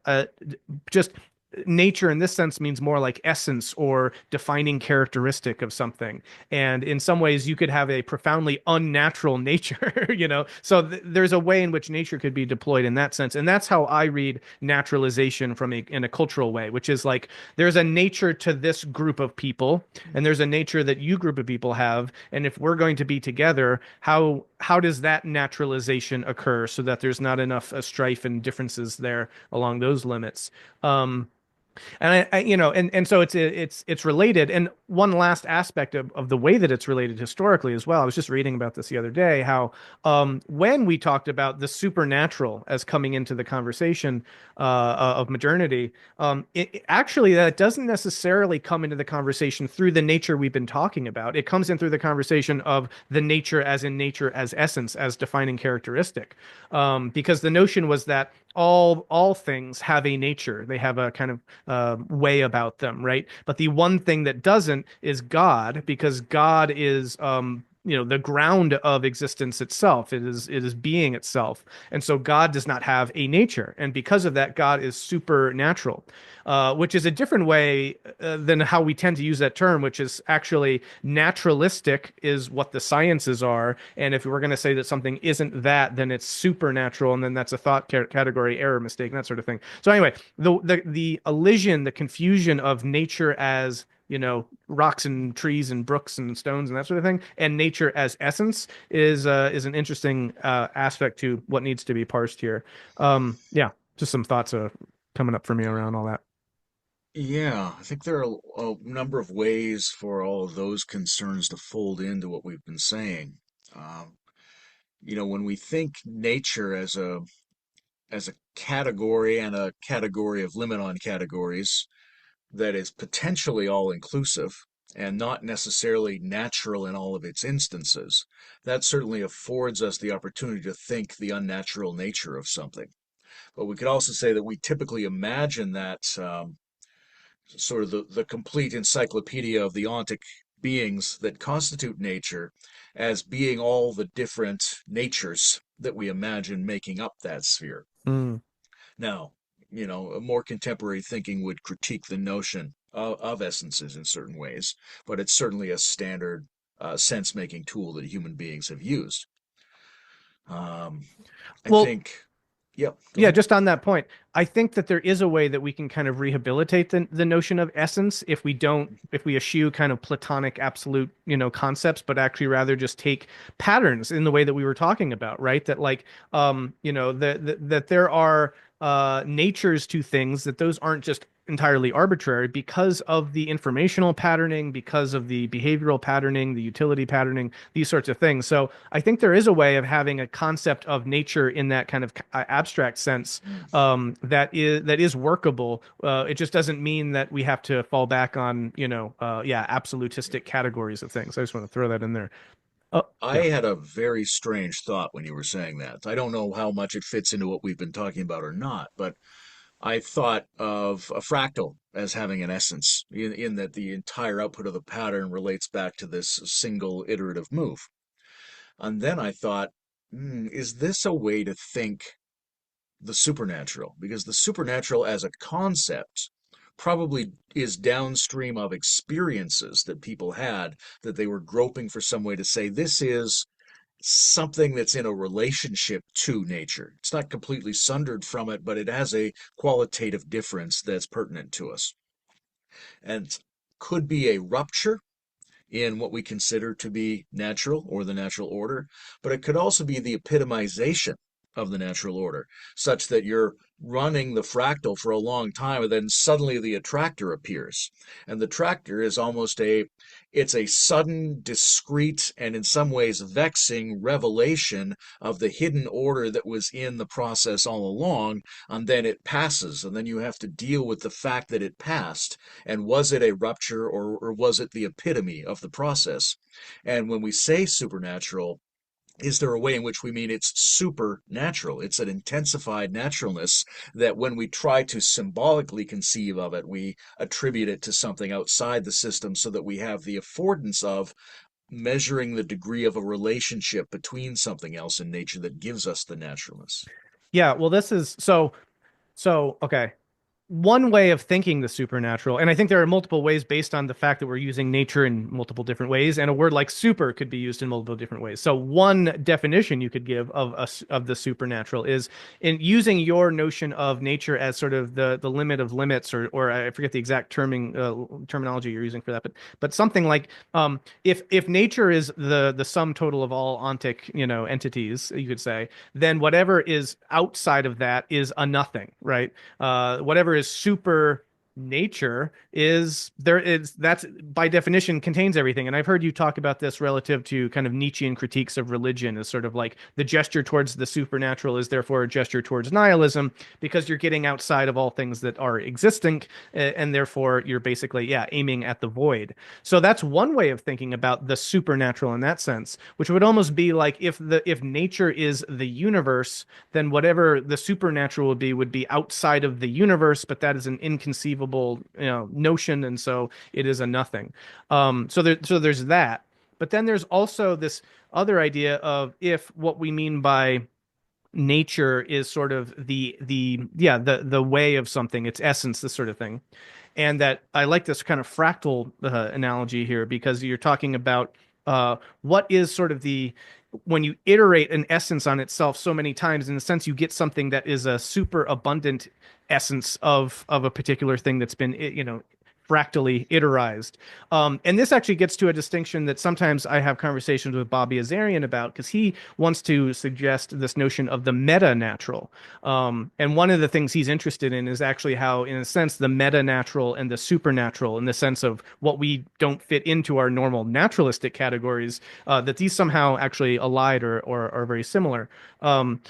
just nature in this sense means more like essence or defining characteristic of something. And in some ways, you could have a profoundly unnatural nature, So there's a way in which nature could be deployed in that sense. And that's how I read naturalization in a cultural way, which is like there's a nature to this group of people, and there's a nature that you group of people have. And if we're going to be together, how does that naturalization occur so that there's not enough strife and differences there along those limits? And and so it's related. And one last aspect of the way that it's related historically as well. I was just reading about this the other day, how when we talked about the supernatural as coming into the conversation of modernity, actually that doesn't necessarily come into the conversation through the nature we've been talking about. It comes in through the conversation of the nature as in nature as essence, as defining characteristic, because the notion was that all things have a nature. They have a kind of way about them, right? But the one thing that doesn't is God, because God is the ground of existence itself. It is being itself, and so God does not have a nature, and because of that, God is supernatural, which is a different way than how we tend to use that term, which is actually naturalistic is what the sciences are, and if we're going to say that something isn't that, then it's supernatural, and then that's a thought category error, mistake, and that sort of thing. So anyway, the elision, the confusion of nature as rocks and trees and brooks and stones and that sort of thing, and nature as essence is an interesting aspect to what needs to be parsed here. Yeah, just some thoughts coming up for me around all that. Yeah, I think there are a number of ways for all of those concerns to fold into what we've been saying. Um, when we think nature as a category and a category of limit on categories that is potentially all inclusive and not necessarily natural in all of its instances, that certainly affords us the opportunity to think the unnatural nature of something. But we could also say that we typically imagine that sort of the complete encyclopedia of the ontic beings that constitute nature as being all the different natures that we imagine making up that sphere. Mm. Now, a more contemporary thinking would critique the notion of essences in certain ways, but it's certainly a standard sense making tool that human beings have used. Um, I Well, think, yep, go yeah, ahead. just on that point, I think that there is a way that we can kind of rehabilitate the notion of essence if we eschew kind of Platonic absolute, concepts, but actually rather just take patterns in the way that we were talking about, right? That like, that there are natures to things that those aren't just entirely arbitrary because of the informational patterning, because of the behavioral patterning, the utility patterning, these sorts of things. So I think there is a way of having a concept of nature in that kind of abstract sense Mm. that is workable. It just doesn't mean that we have to fall back on absolutistic categories of things. I just want to throw that in there. Oh I yeah. had a very strange thought when you were saying that. I don't know how much it fits into what we've been talking about or not, but I thought of a fractal as having an essence in that the entire output of the pattern relates back to this single iterative move. And then I thought, is this a way to think the supernatural? Because the supernatural as a concept probably is downstream of experiences that people had that they were groping for some way to say this is something that's in a relationship to nature. It's not completely sundered from it, but it has a qualitative difference that's pertinent to us. And could be a rupture in what we consider to be natural or the natural order, but it could also be the epitomization of the natural order, such that you're running the fractal for a long time and then suddenly the attractor appears. And the tractor is almost it's a sudden, discrete, and in some ways vexing revelation of the hidden order that was in the process all along, and then it passes, and then you have to deal with the fact that it passed. And was it a rupture or was it the epitome of the process? And when we say supernatural, is there a way in which we mean it's supernatural? It's an intensified naturalness that when we try to symbolically conceive of it, we attribute it to something outside the system so that we have the affordance of measuring the degree of a relationship between something else in nature that gives us the naturalness. Yeah, well, this is okay. One way of thinking the supernatural, and I think there are multiple ways based on the fact that we're using nature in multiple different ways, and a word like super could be used in multiple different ways. So one definition you could give of the supernatural is in using your notion of nature as sort of the limit of limits, or I forget the exact terminology you're using for that, but something like if nature is the sum total of all ontic entities, you could say, then whatever is outside of that is a nothing, right? Whatever is super nature is there is that's by definition contains everything. And I've heard you talk about this relative to kind of Nietzschean critiques of religion as sort of like the gesture towards the supernatural is therefore a gesture towards nihilism because you're getting outside of all things that are existing, and therefore you're basically aiming at the void. So that's one way of thinking about the supernatural in that sense, which would almost be like if nature is the universe, then whatever the supernatural would be outside of the universe, but that is an inconceivable, notion, and so it is a nothing. So there's that. But then there's also this other idea of if what we mean by nature is sort of the way of something, its essence, this sort of thing. And that I like this kind of fractal analogy here because you're talking about what is sort of the when you iterate an essence on itself so many times, in a sense, you get something that is a super abundant essence of a particular thing that's been fractally iterized. And this actually gets to a distinction that sometimes I have conversations with Bobby Azarian about because he wants to suggest this notion of the meta-natural. And one of the things he's interested in is actually how, in a sense, the meta-natural and the supernatural, in the sense of what we don't fit into our normal naturalistic categories, that these somehow actually allied or are very similar.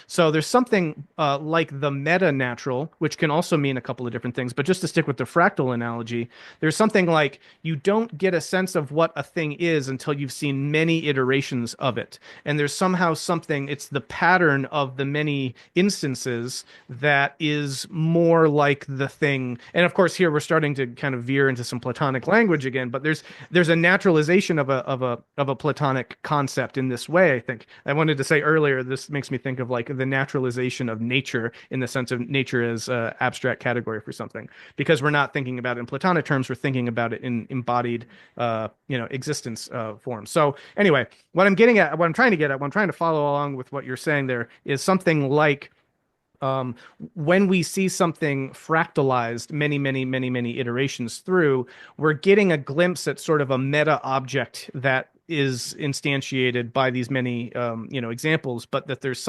So there's something like the meta-natural, which can also mean a couple of different things. But just to stick with the fractal analogy, there's something like you don't get a sense of what a thing is until you've seen many iterations of it. And there's somehow something, it's the pattern of the many instances that is more like the thing. And of course, here we're starting to kind of veer into some Platonic language again, but there's a naturalization of a Platonic concept in this way, I think. I wanted to say earlier, this makes me think of like the naturalization of nature in the sense of nature as an abstract category for something, because we're not thinking about it in Platonic terms, we're thinking about it in embodied, existence form. So anyway, what I'm trying to get at, what I'm trying to follow along with what you're saying there is something like um, when we see something fractalized many iterations through, we're getting a glimpse at sort of a meta object that is instantiated by these many examples, but that there's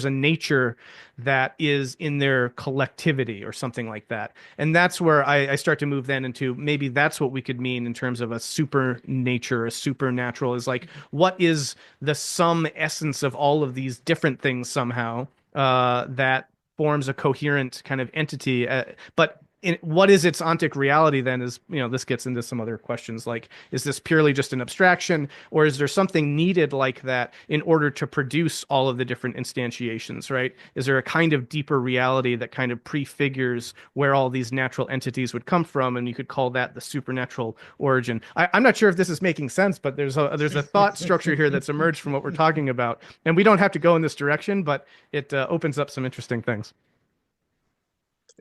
a nature that is in their collectivity or something like that. And that's where I start to move then into maybe that's what we could mean in terms of a super nature, a supernatural is like what is the sum essence of all of these different things somehow that forms a coherent kind of entity. But what is its ontic reality then is, this gets into some other questions like, is this purely just an abstraction, or is there something needed like that in order to produce all of the different instantiations, right? Is there a kind of deeper reality that kind of prefigures where all these natural entities would come from? And you could call that the supernatural origin. I'm not sure if this is making sense, but there's a thought structure here that's emerged from what we're talking about. And we don't have to go in this direction, but it opens up some interesting things.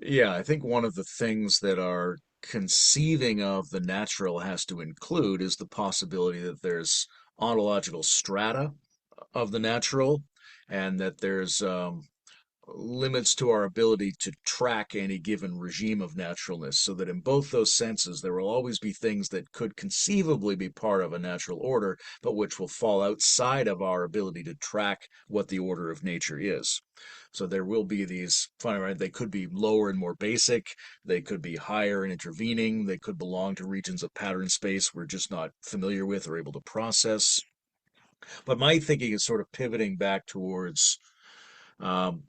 Yeah, I think one of the things that are conceiving of the natural has to include is the possibility that there's ontological strata of the natural, and that there's limits to our ability to track any given regime of naturalness, so that in both those senses, there will always be things that could conceivably be part of a natural order, but which will fall outside of our ability to track what the order of nature is. So there will be these, right, they could be lower and more basic, they could be higher and intervening, they could belong to regions of pattern space we're just not familiar with or able to process. But my thinking is sort of pivoting back towards um,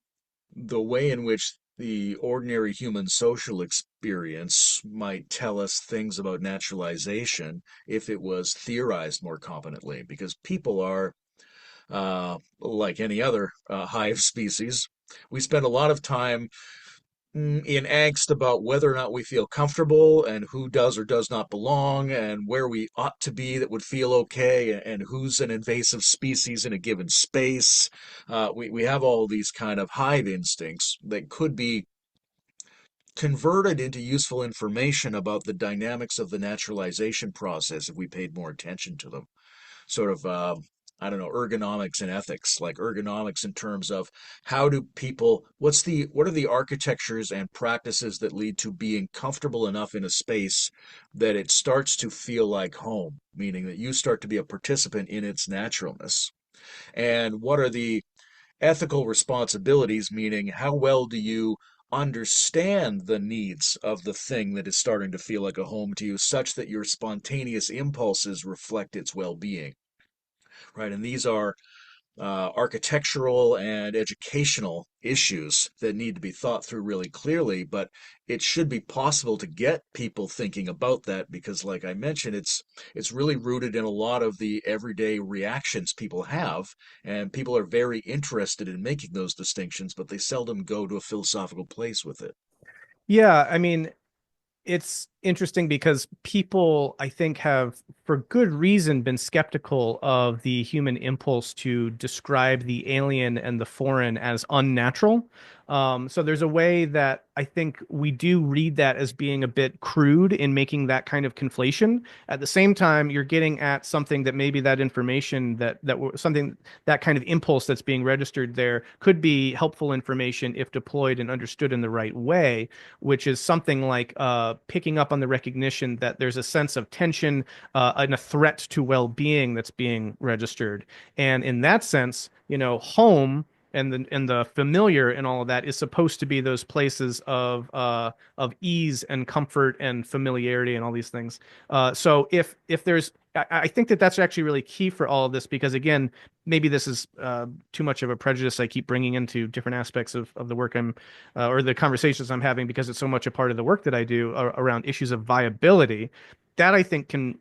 the way in which the ordinary human social experience might tell us things about naturalization if it was theorized more competently, because people are, like any other hive species, we spend a lot of time in angst about whether or not we feel comfortable and who does or does not belong and where we ought to be that would feel okay and who's an invasive species in a given space. We have all these kind of hive instincts that could be converted into useful information about the dynamics of the naturalization process if we paid more attention to them. Sort of, I don't know, ergonomics and ethics, like ergonomics in terms of how do people, what are the architectures and practices that lead to being comfortable enough in a space that it starts to feel like home, meaning that you start to be a participant in its naturalness. And what are the ethical responsibilities, meaning how well do you understand the needs of the thing that is starting to feel like a home to you, such that your spontaneous impulses reflect its well being, right? And these are architectural and educational issues that need to be thought through really clearly, but it should be possible to get people thinking about that because, like I mentioned, it's really rooted in a lot of the everyday reactions people have, and people are very interested in making those distinctions, but they seldom go to a philosophical place with it. Yeah, I mean, it's interesting because people, I think, have, for good reason, been skeptical of the human impulse to describe the alien and the foreign as unnatural. So there's a way that I think we do read that as being a bit crude in making that kind of conflation. At the same time, you're getting at something that maybe that information something that kind of impulse that's being registered there could be helpful information if deployed and understood in the right way, which is something like picking up on the recognition that there's a sense of tension and a threat to well-being that's being registered. And in that sense, home and the familiar and all of that is supposed to be those places of ease and comfort and familiarity and all these things. So if there's I think that that's actually really key for all of this because again, maybe this is too much of a prejudice I keep bringing into different aspects of the work I'm or the conversations I'm having because it's so much a part of the work that I do around issues of viability. That I think can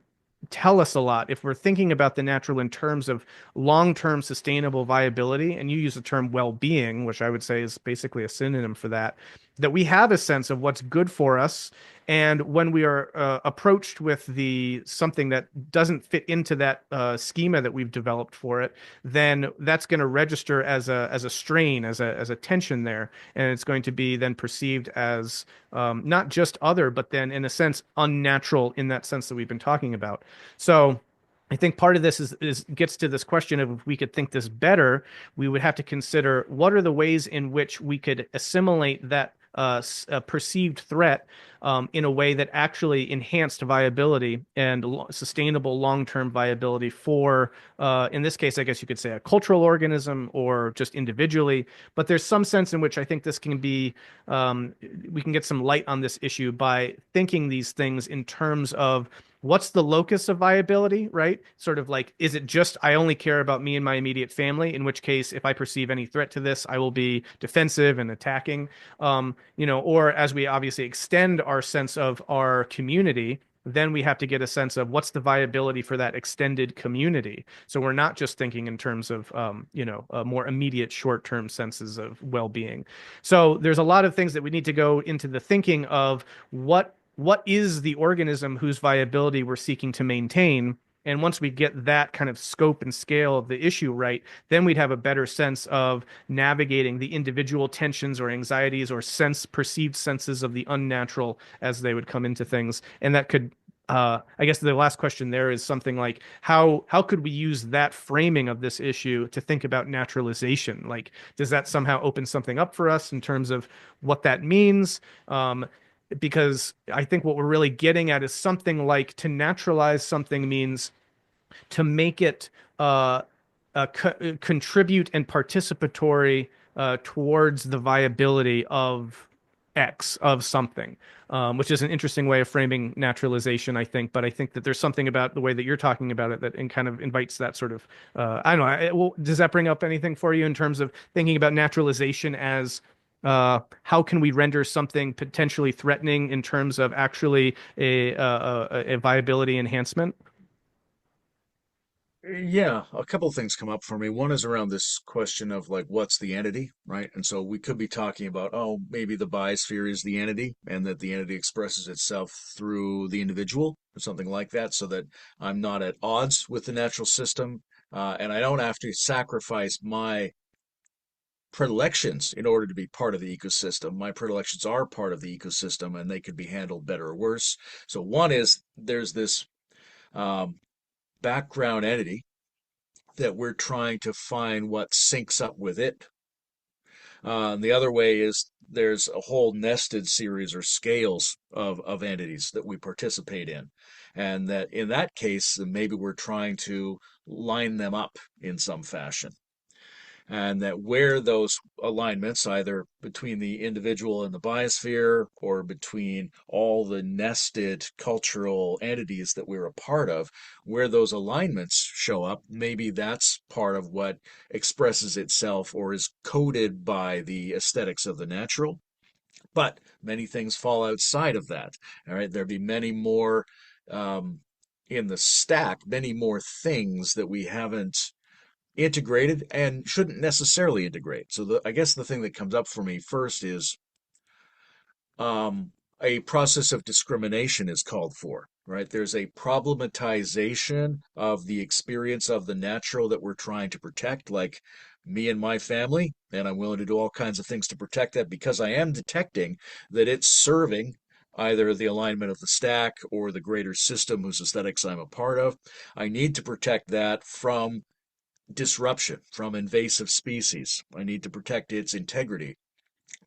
tell us a lot if we're thinking about the natural in terms of long-term sustainable viability. And you use the term well-being, which I would say is basically a synonym for that, that we have a sense of what's good for us. And when we are approached with the something that doesn't fit into that schema that we've developed for it, then that's going to register as a strain, as a tension there, and it's going to be then perceived as not just other, but then in a sense unnatural in that sense that we've been talking about. So. I think part of this is gets to this question of if we could think this better, we would have to consider what are the ways in which we could assimilate that perceived threat in a way that actually enhanced viability and sustainable long-term viability for, in this case, I guess you could say a cultural organism or just individually. But there's some sense in which I think this can be, we can get some light on this issue by thinking these things in terms of what's the locus of viability, right? Sort of like, is it just I only care about me and my immediate family, in which case, if I perceive any threat to this, I will be defensive and attacking. Or as we obviously extend our sense of our community, then we have to get a sense of what's the viability for that extended community. So we're not just thinking in terms of, more immediate short-term senses of well-being. So there's a lot of things that we need to go into the thinking of what is the organism whose viability we're seeking to maintain, And once we get that kind of scope and scale of the issue right, then we'd have a better sense of navigating the individual tensions or anxieties or perceived senses of the unnatural as they would come into things. And that could I guess the last question there is something like how could we use that framing of this issue to think about naturalization? Like, does that somehow open something up for us in terms of what that means? Because I think what we're really getting at is something like to naturalize something means to make it contribute and participatory towards the viability of X of something, which is an interesting way of framing naturalization, I think. But I think that there's something about the way that you're talking about it that kind of invites that sort of, I don't know. Well, does that bring up anything for you in terms of thinking about naturalization as how can we render something potentially threatening in terms of actually a viability enhancement? Yeah, a couple of things come up for me. One is around this question of like, what's the entity, right? And so we could be talking about, oh, maybe the biosphere is the entity and that the entity expresses itself through the individual or something like that, so that I'm not at odds with the natural system, and I don't have to sacrifice my predilections in order to be part of the ecosystem. My predilections are part of the ecosystem and they could be handled better or worse. So one is there's this um, background entity that we're trying to find what syncs up with it. The other way is there's a whole nested series or scales of entities that we participate in. And that in that case, maybe we're trying to line them up in some fashion, and that where those alignments, either between the individual and the biosphere or between all the nested cultural entities that we're a part of, where those alignments show up, maybe that's part of what expresses itself or is coded by the aesthetics of the natural. But many things fall outside of that. All right, there'd be many more um, in the stack, many more things that we haven't integrated and shouldn't necessarily integrate. So I guess the thing that comes up for me first is um, a process of discrimination is called for, right? There's a problematization of the experience of the natural that we're trying to protect, like me and my family, and I'm willing to do all kinds of things to protect that because I am detecting that it's serving either the alignment of the stack or the greater system whose aesthetics I'm a part of. I need to protect that from disruption, from invasive species. I need to protect its integrity.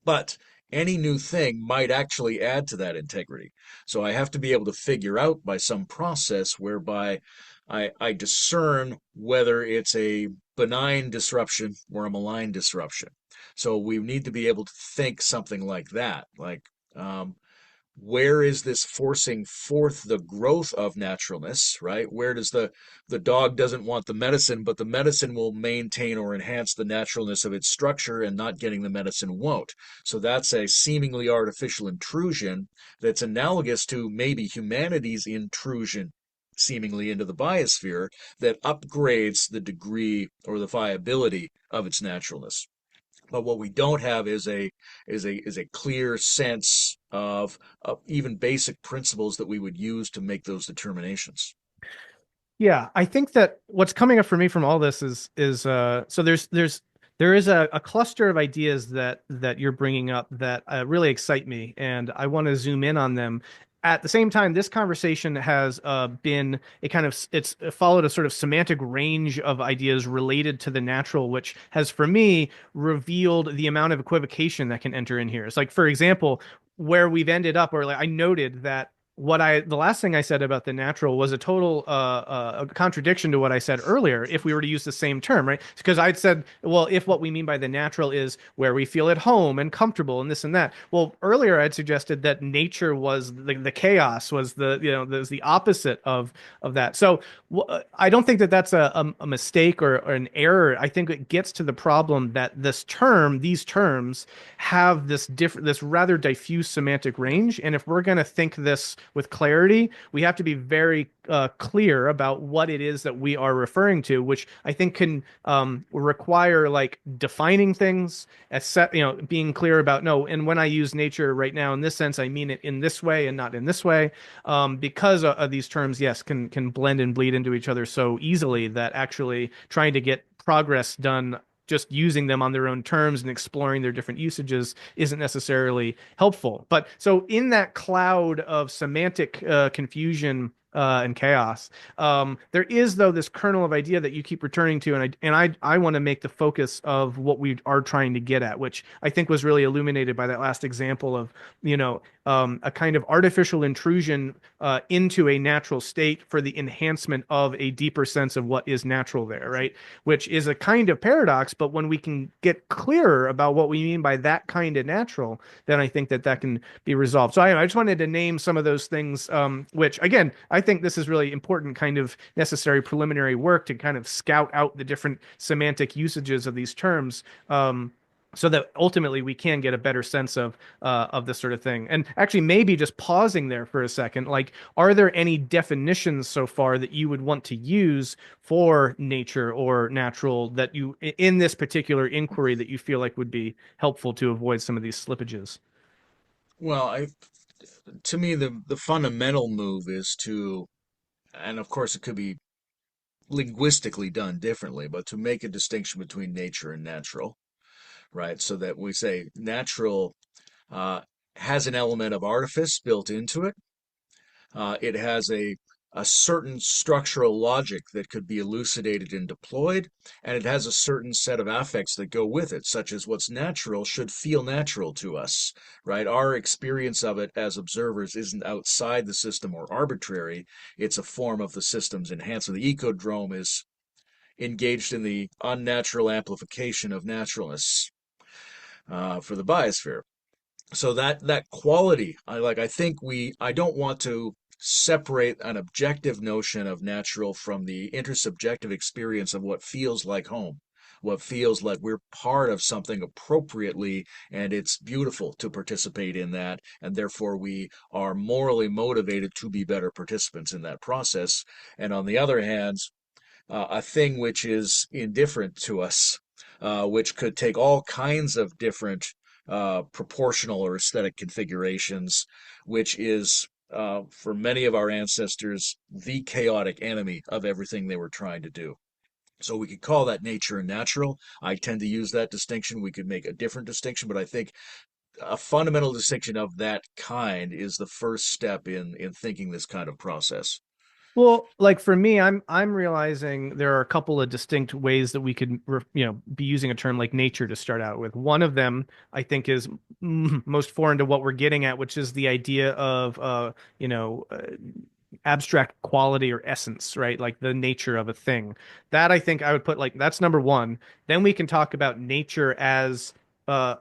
But any new thing might actually add to that integrity. So I have to be able to figure out by some process whereby I discern whether it's a benign disruption or a malign disruption. So we need to be able to think something like that, like where is this forcing forth the growth of naturalness, right? Where does the dog doesn't want the medicine, but the medicine will maintain or enhance the naturalness of its structure, and not getting the medicine won't. So that's a seemingly artificial intrusion that's analogous to maybe humanity's intrusion seemingly into the biosphere that upgrades the degree or the viability of its naturalness. But what we don't have is a clear sense of even basic principles that we would use to make those determinations. Yeah, I think that what's coming up for me from all this is so there is a cluster of ideas that you're bringing up that really excite me, and I want to zoom in on them. At the same time, this conversation has been a kind of it's followed a sort of semantic range of ideas related to the natural, which has for me revealed the amount of equivocation that can enter in here. It's like, for example, where we've ended up, or like I noted that the last thing I said about the natural was a total a contradiction to what I said earlier if we were to use the same term, right? Because I'd said, well, if what we mean by the natural is where we feel at home and comfortable and this and that. Well, earlier I'd suggested that nature was the chaos was the opposite of that. So I don't think that that's a mistake or an error. I think it gets to the problem that these terms have this rather diffuse semantic range, and if we're going to think this with clarity, we have to be very clear about what it is that we are referring to, which I think can require like defining things, being clear about no. And when I use nature right now in this sense, I mean it in this way and not in this way, because of these terms, yes, can blend and bleed into each other so easily that actually trying to get progress done just using them on their own terms and exploring their different usages isn't necessarily helpful. But so in that cloud of semantic confusion and chaos, there is though this kernel of idea that you keep returning to, and I want to make the focus of what we are trying to get at, which I think was really illuminated by that last example of a kind of artificial intrusion into a natural state for the enhancement of a deeper sense of what is natural there, right? Which is a kind of paradox, but when we can get clearer about what we mean by that kind of natural, then I think that that can be resolved. So I just wanted to name some of those things, which again, I think this is really important, kind of necessary preliminary work to kind of scout out the different semantic usages of these terms. So that ultimately we can get a better sense of this sort of thing. And actually, maybe just pausing there for a second, like, are there any definitions so far that you would want to use for nature or natural that you, in this particular inquiry, that you feel like would be helpful to avoid some of these slippages? Well, to me, the fundamental move is to, and of course it could be linguistically done differently, but to make a distinction between nature and natural, right? So that we say natural uh, has an element of artifice built into it. It has a certain structural logic that could be elucidated and deployed, and it has a certain set of affects that go with it, such as what's natural should feel natural to us, right? Our experience of it as observers isn't outside the system or arbitrary. It's a form of the system's enhancement. The ecodrome is engaged in the unnatural amplification of naturalness for the biosphere. So that quality, I think I don't want to separate an objective notion of natural from the intersubjective experience of what feels like home, what feels like we're part of something appropriately, and it's beautiful to participate in that, and therefore we are morally motivated to be better participants in that process. And on the other hand, a thing which is indifferent to us, which could take all kinds of different proportional or aesthetic configurations, which is, for many of our ancestors, the chaotic enemy of everything they were trying to do. So we could call that nature and natural. I tend to use that distinction. We could make a different distinction, but I think a fundamental distinction of that kind is the first step in thinking this kind of process. Well, like for me, I'm realizing there are a couple of distinct ways that we could, be using a term like nature to start out with. One of them, I think, is most foreign to what we're getting at, which is the idea of, abstract quality or essence, right? Like the nature of a thing. That I think I would put like that's number one. Then we can talk about nature as, the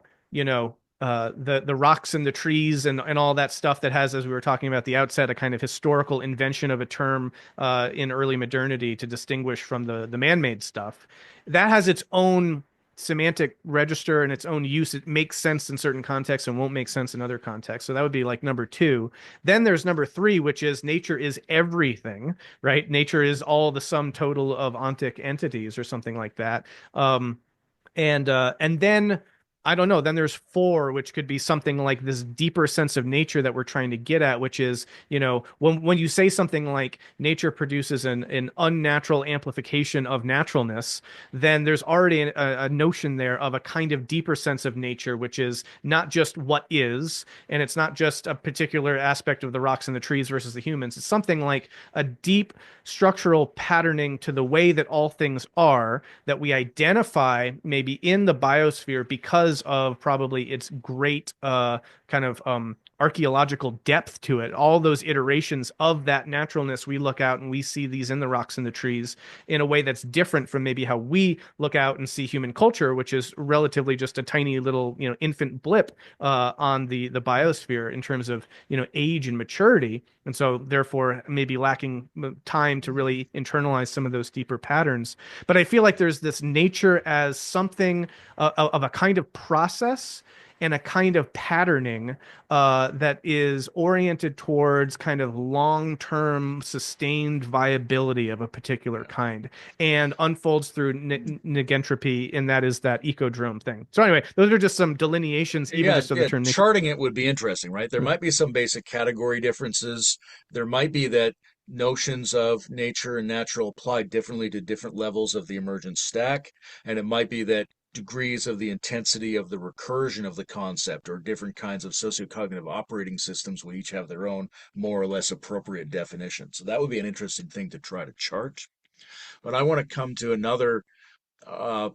rocks and the trees and all that stuff that has, as we were talking about at the outset, a kind of historical invention of a term in early modernity to distinguish from the man-made stuff. That has its own semantic register and its own use. It makes sense in certain contexts and won't make sense in other contexts. So that would be like number two. Then there's number three, which is nature is everything, right? Nature is all the sum total of ontic entities or something like that. And then I don't know. Then there's four, which could be something like this deeper sense of nature that we're trying to get at, which is, when you say something like nature produces an unnatural amplification of naturalness, then there's already a notion there of a kind of deeper sense of nature, which is not just what is, and it's not just a particular aspect of the rocks and the trees versus the humans. It's something like a deep structural patterning to the way that all things are that we identify maybe in the biosphere because of probably its great kind of archaeological depth to it. All those iterations of that naturalness, we look out and we see these in the rocks and the trees in a way that's different from maybe how we look out and see human culture, which is relatively just a tiny little, infant blip on the biosphere in terms of, age and maturity. And so therefore maybe lacking time to really internalize some of those deeper patterns. But I feel like there's this nature as something of a kind of process and a kind of patterning that is oriented towards kind of long-term sustained viability of a particular kind and unfolds through negentropy, and that is that ecodrome thing. So anyway, those are just some delineations, even Yeah, just of the yeah, term nature. charting it would be interesting, right? There might be some basic category differences. There might be that notions of nature and natural apply differently to different levels of the emergent stack, and it might be that degrees of the intensity of the recursion of the concept or different kinds of sociocognitive operating systems would each have their own more or less appropriate definition. So that would be an interesting thing to try to chart. But I want to come to another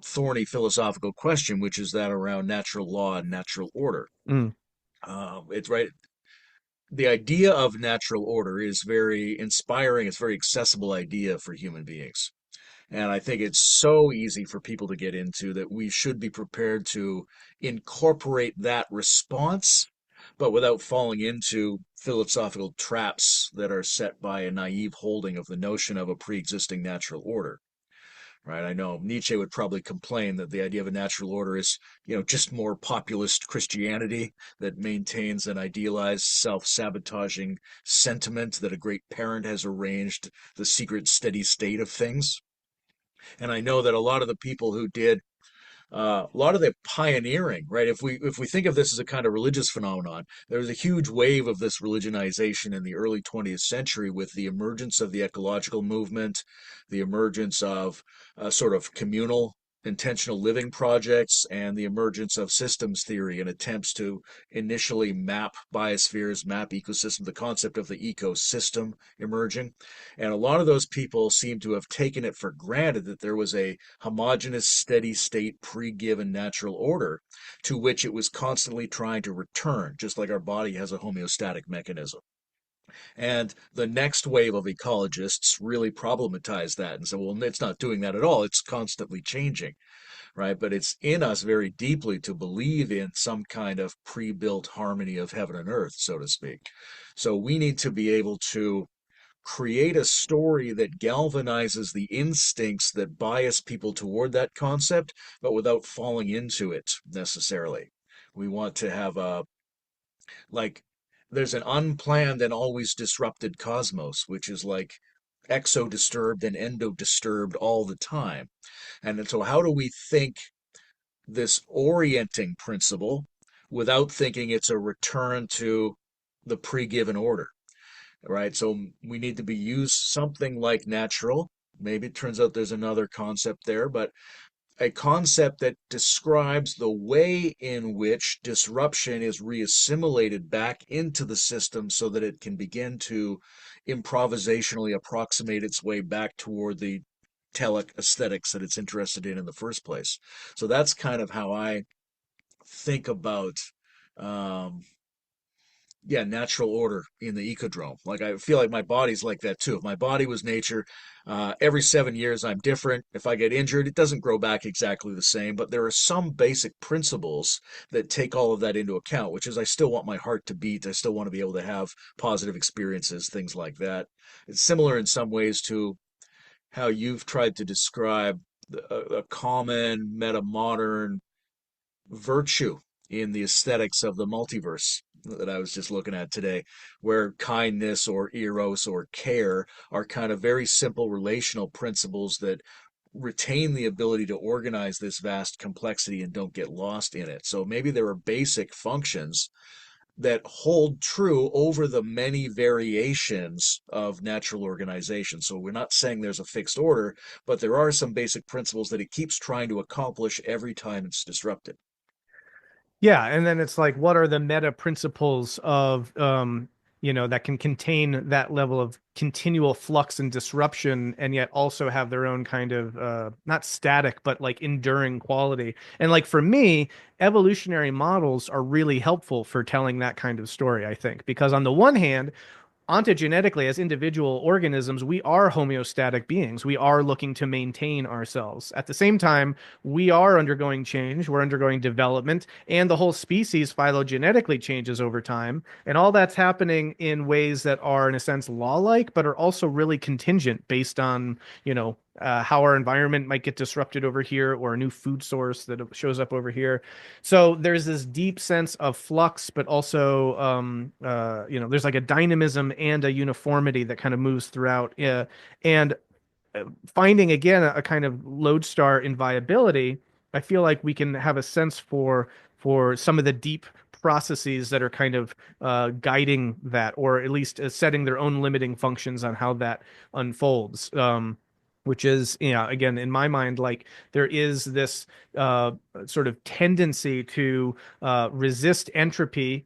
thorny philosophical question, which is that around natural law and natural order. Mm, It's right. The idea of natural order is very inspiring. It's a very accessible idea for human beings. And I think it's so easy for people to get into that we should be prepared to incorporate that response, but without falling into philosophical traps that are set by a naive holding of the notion of a pre existing natural order, right? I know Nietzsche would probably complain that the idea of a natural order is, just more populist Christianity that maintains an idealized, self-sabotaging sentiment that a great parent has arranged the secret steady state of things. And I know that a lot of the people who did a lot of the pioneering, right? If we think of this as a kind of religious phenomenon, there was a huge wave of this religionization in the early 20th century with the emergence of the ecological movement, the emergence of sort of communal intentional living projects, and the emergence of systems theory and attempts to initially map biospheres, map ecosystems, the concept of the ecosystem emerging. And a lot of those people seem to have taken it for granted that there was a homogeneous, steady state, pre given natural order to which it was constantly trying to return, just like our body has a homeostatic mechanism. And the next wave of ecologists really problematized that and said, well, it's not doing that at all. It's constantly changing, right? But it's in us very deeply to believe in some kind of pre built harmony of heaven and earth, so to speak. So we need to be able to create a story that galvanizes the instincts that bias people toward that concept, but without falling into it necessarily. We want to have like, there's an unplanned and always disrupted cosmos, which is like exo disturbed and endo disturbed all the time. And so, how do we think this orienting principle without thinking it's a return to the pre given order? Right? So we need to be used something like natural. Maybe it turns out there's another concept there, but a concept that describes the way in which disruption is reassimilated back into the system so that it can begin to improvisationally approximate its way back toward the telic aesthetics that it's interested in the first place. So that's kind of how I think about um, yeah, natural order in the ecodrome. Like I feel like my body's like that too. If my body was nature, every 7 years I'm different. If I get injured, it doesn't grow back exactly the same. But there are some basic principles that take all of that into account, which is I still want my heart to beat. I still want to be able to have positive experiences, things like that. It's similar in some ways to how you've tried to describe a common meta modern virtue in the aesthetics of the multiverse that I was just looking at today, where kindness or eros or care are kind of very simple relational principles that retain the ability to organize this vast complexity and don't get lost in it. So maybe there are basic functions that hold true over the many variations of natural organization. So we're not saying there's a fixed order, but there are some basic principles that it keeps trying to accomplish every time it's disrupted. yeah, and then it's like, what are the meta principles of, that can contain that level of continual flux and disruption, and yet also have their own kind of not static, but like enduring quality. And like for me, evolutionary models are really helpful for telling that kind of story, I think, because on the one hand, ontogenetically as individual organisms, we are homeostatic beings. We are looking to maintain ourselves. At the same time, we are undergoing change, we're undergoing development, and the whole species phylogenetically changes over time. And all that's happening in ways that are, in a sense, law-like, but are also really contingent based on, how our environment might get disrupted over here, or a new food source that shows up over here. So there's this deep sense of flux, but also, there's like a dynamism and a uniformity that kind of moves throughout. And finding again a kind of lodestar in viability, I feel like we can have a sense for some of the deep processes that are kind of guiding that, or at least setting their own limiting functions on how that unfolds. Which is, again, in my mind, like there is this uh, sort of tendency to resist entropy,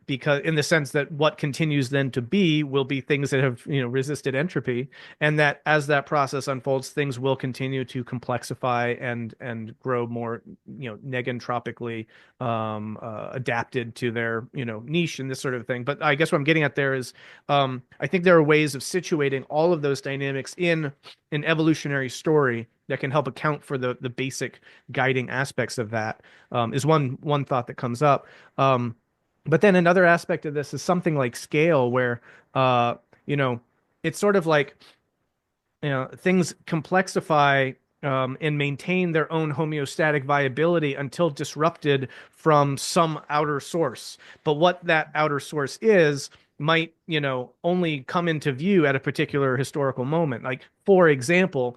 because in the sense that what continues then to be will be things that have, resisted entropy, and that as that process unfolds, things will continue to complexify and grow more, negantropically adapted to their, niche and this sort of thing. But I guess what I'm getting at there is, I think there are ways of situating all of those dynamics in an evolutionary story that can help account for the basic guiding aspects of that. Is one thought that comes up. But then another aspect of this is something like scale, where uh, you know, it's sort of like, things complexify, and maintain their own homeostatic viability until disrupted from some outer source. But what that outer source is might, only come into view at a particular historical moment. Like, for example,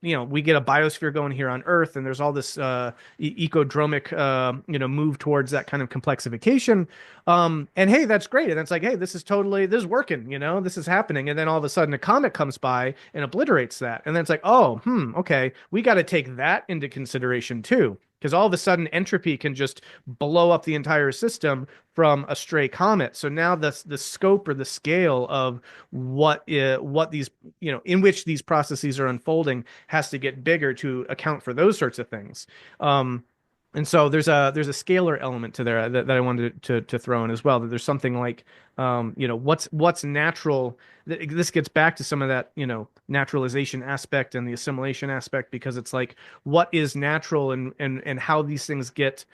we get a biosphere going here on Earth, and there's all this ecodromic, move towards that kind of complexification. And hey, that's great. And it's like, hey, this is working, this is happening. And then all of a sudden a comet comes by and obliterates that. And then it's like, oh, okay, we got to take that into consideration too. Because all of a sudden entropy can just blow up the entire system from a stray comet. So now the scope or the scale of what these, in which these processes are unfolding has to get bigger to account for those sorts of things. Um, and so there's a scalar element to there that I wanted to throw in as well. That there's something like, what's natural. This gets back to some of that, naturalization aspect and the assimilation aspect, because it's like what is natural, and how these things get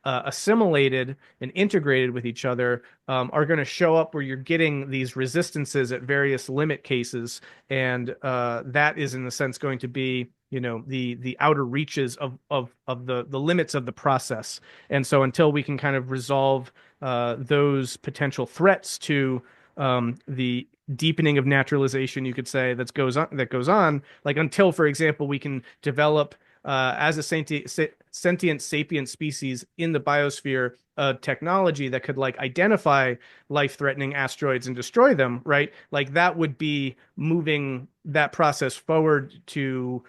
assimilated and integrated with each other, are going to show up where you're getting these resistances at various limit cases, and that is in the sense going to be, the outer reaches of the limits of the process. And so until we can kind of resolve those potential threats to the deepening of naturalization, you could say, that goes on, like until, for example, we can develop, as a sentient sapient species in the biosphere, technology that could like identify life-threatening asteroids and destroy them, right? Like that would be moving that process forward to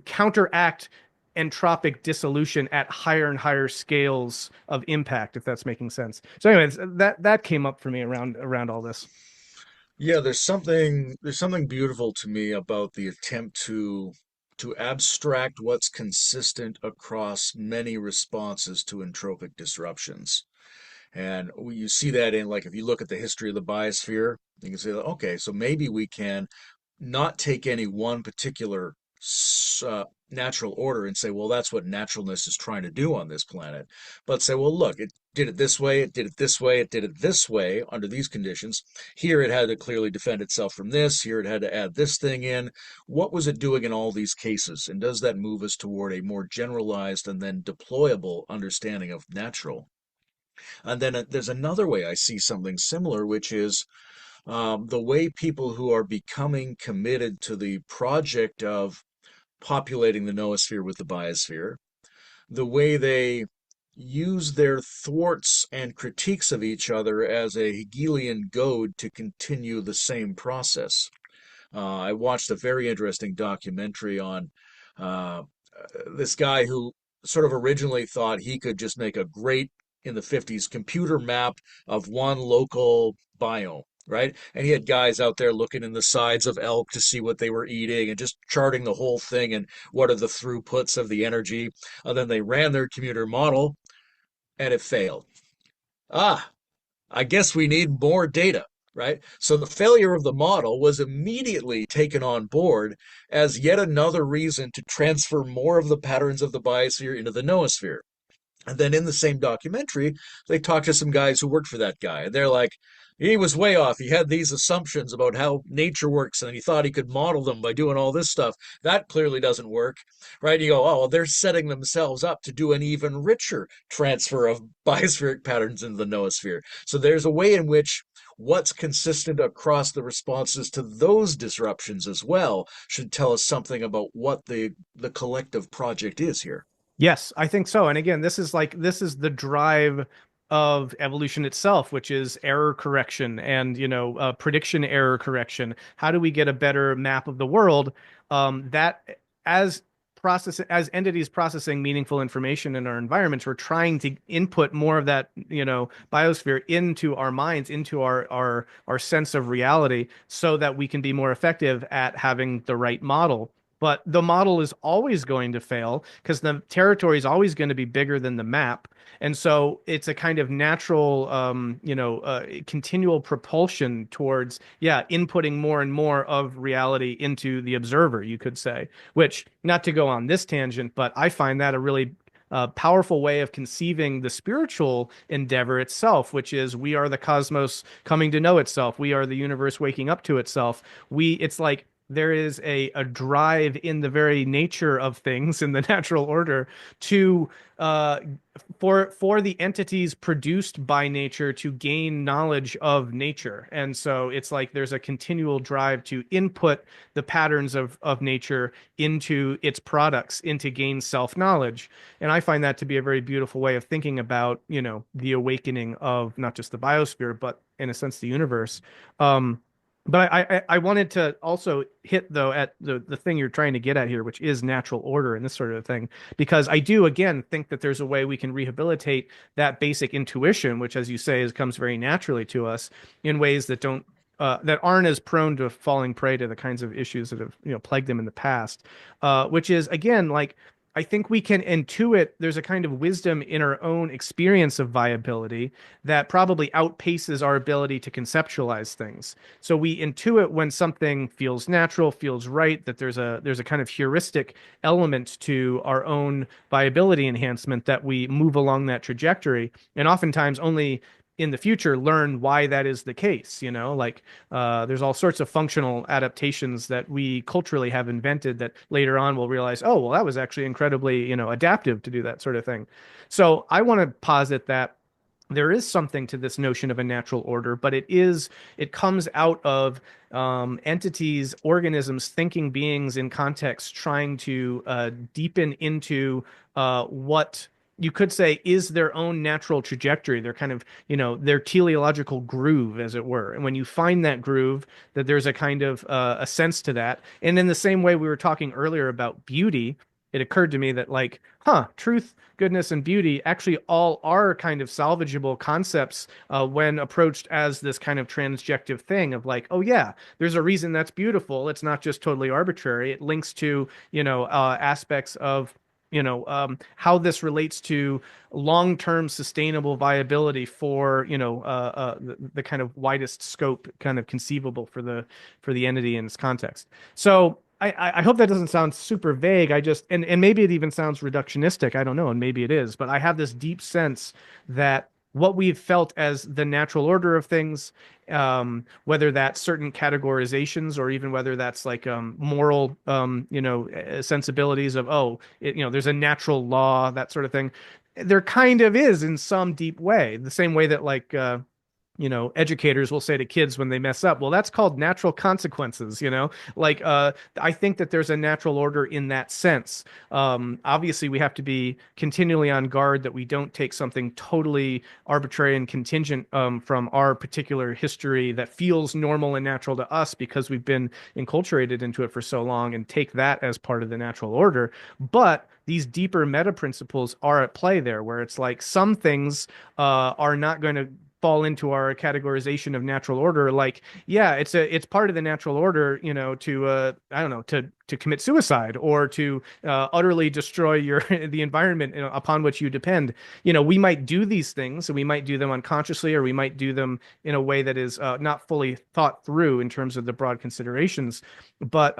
counteract entropic dissolution at higher and higher scales of impact, if that's making sense. So, anyways, that came up for me around all this. Yeah, there's something beautiful to me about the attempt to abstract what's consistent across many responses to entropic disruptions. And you see that in, like, if you look at the history of the biosphere, you can say, okay, so maybe we can not take any one particular natural order and say, well, that's what naturalness is trying to do on this planet. But say, well, look, it did it this way, it did it this way, it did it this way under these conditions. Here it had to clearly defend itself from this. Here it had to add this thing in. What was it doing in all these cases? And does that move us toward a more generalized and then deployable understanding of natural? And then there's another way I see something similar, which is the way people who are becoming committed to the project of populating the noosphere with the biosphere, the way they use their thwarts and critiques of each other as a Hegelian goad to continue the same process. I watched a very interesting documentary on uh, this guy who sort of originally thought he could just make a great, in the 50s, computer map of one local biome, right? And he had guys out there looking in the sides of elk to see what they were eating and just charting the whole thing and what are the throughputs of the energy. And then they ran their computer model and it failed. Ah, I guess we need more data, right? So the failure of the model was immediately taken on board as yet another reason to transfer more of the patterns of the biosphere into the noosphere. And then in the same documentary, they talk to some guys who worked for that guy. And they're like, he was way off. He had these assumptions about how nature works, and he thought he could model them by doing all this stuff. That clearly doesn't work, right? You go, oh, well, they're setting themselves up to do an even richer transfer of biospheric patterns into the noosphere. So there's a way in which what's consistent across the responses to those disruptions as well should tell us something about what the collective project is here. Yes, I think so. And again, this is the drive of evolution itself, which is error correction and prediction error correction. How do we get a better map of the world that as as entities processing meaningful information in our environments, we're trying to input more of that biosphere into our minds, into our sense of reality, so that we can be more effective at having the right model. But the model is always going to fail because the territory is always going to be bigger than the map. And so it's a kind of natural, continual propulsion towards, yeah, inputting more and more of reality into the observer, you could say, which, not to go on this tangent, but I find that a really powerful way of conceiving the spiritual endeavor itself, which is we are the cosmos coming to know itself. We are the universe waking up to itself. It's like there is a drive in the very nature of things in the natural order to uh, for the entities produced by nature to gain knowledge of nature. And so it's like there's a continual drive to input the patterns of nature into its products, into gain self-knowledge. And I find that to be a very beautiful way of thinking about, the awakening of not just the biosphere, but in a sense, the universe. But I wanted to also hit though at the thing you're trying to get at here, which is natural order and this sort of thing, because I do again think that there's a way we can rehabilitate that basic intuition, which, as you say, comes very naturally to us in ways that aren't as prone to falling prey to the kinds of issues that have plagued them in the past. Which is again like I think we can intuit there's a kind of wisdom in our own experience of viability that probably outpaces our ability to conceptualize things. So we intuit when something feels natural, feels right, that there's a kind of heuristic element to our own viability enhancement that we move along that trajectory, and oftentimes only in the future learn why that is the case. Like there's all sorts of functional adaptations that we culturally have invented that later on we'll realize, oh, well, that was actually incredibly adaptive to do that sort of thing. So I want to posit that there is something to this notion of a natural order, but it comes out of entities, organisms, thinking beings in context, trying to deepen into what you could say is their own natural trajectory, their kind of, their teleological groove, as it were. And when you find that groove, that there's a kind of a sense to that. And in the same way we were talking earlier about beauty, it occurred to me that like, truth, goodness, and beauty actually all are kind of salvageable concepts when approached as this kind of transjective thing of like, oh yeah, there's a reason that's beautiful. It's not just totally arbitrary. It links to, aspects of how this relates to long-term sustainable viability for the kind of widest scope kind of conceivable for the entity in its context. So I hope that doesn't sound super vague. I just and maybe it even sounds reductionistic. I don't know, and maybe it is, but I have this deep sense that what we've felt as the natural order of things, whether that's certain categorizations or even whether that's like moral, sensibilities of, oh, there's a natural law, that sort of thing. There kind of is in some deep way, the same way that like, educators will say to kids when they mess up, well, that's called natural consequences, like, I think that there's a natural order in that sense. Obviously we have to be continually on guard that we don't take something totally arbitrary and contingent, from our particular history that feels normal and natural to us because we've been enculturated into it for so long and take that as part of the natural order. But these deeper meta principles are at play there, where it's like some things are not going to fall into our categorization of natural order. Like, yeah, it's part of the natural order, to I don't know, to commit suicide or to utterly destroy your the environment, upon which you depend. We might do these things, and we might do them unconsciously, or we might do them in a way that is not fully thought through in terms of the broad considerations. But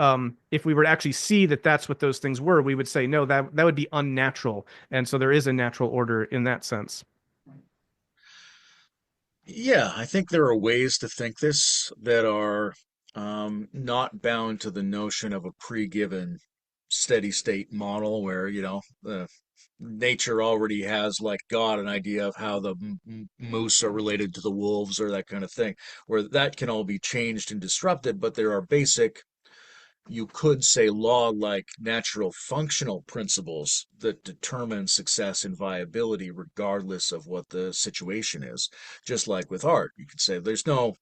if we were to actually see that that's what those things were, we would say no, that would be unnatural. And so there is a natural order in that sense. Yeah, I think there are ways to think this that are not bound to the notion of a pre-given steady state model where, nature already has, like God, an idea of how the moose are related to the wolves or that kind of thing, where that can all be changed and disrupted, but there are basic, you could say, law-like natural functional principles that determine success and viability regardless of what the situation is. Just like with art, you could say there's no,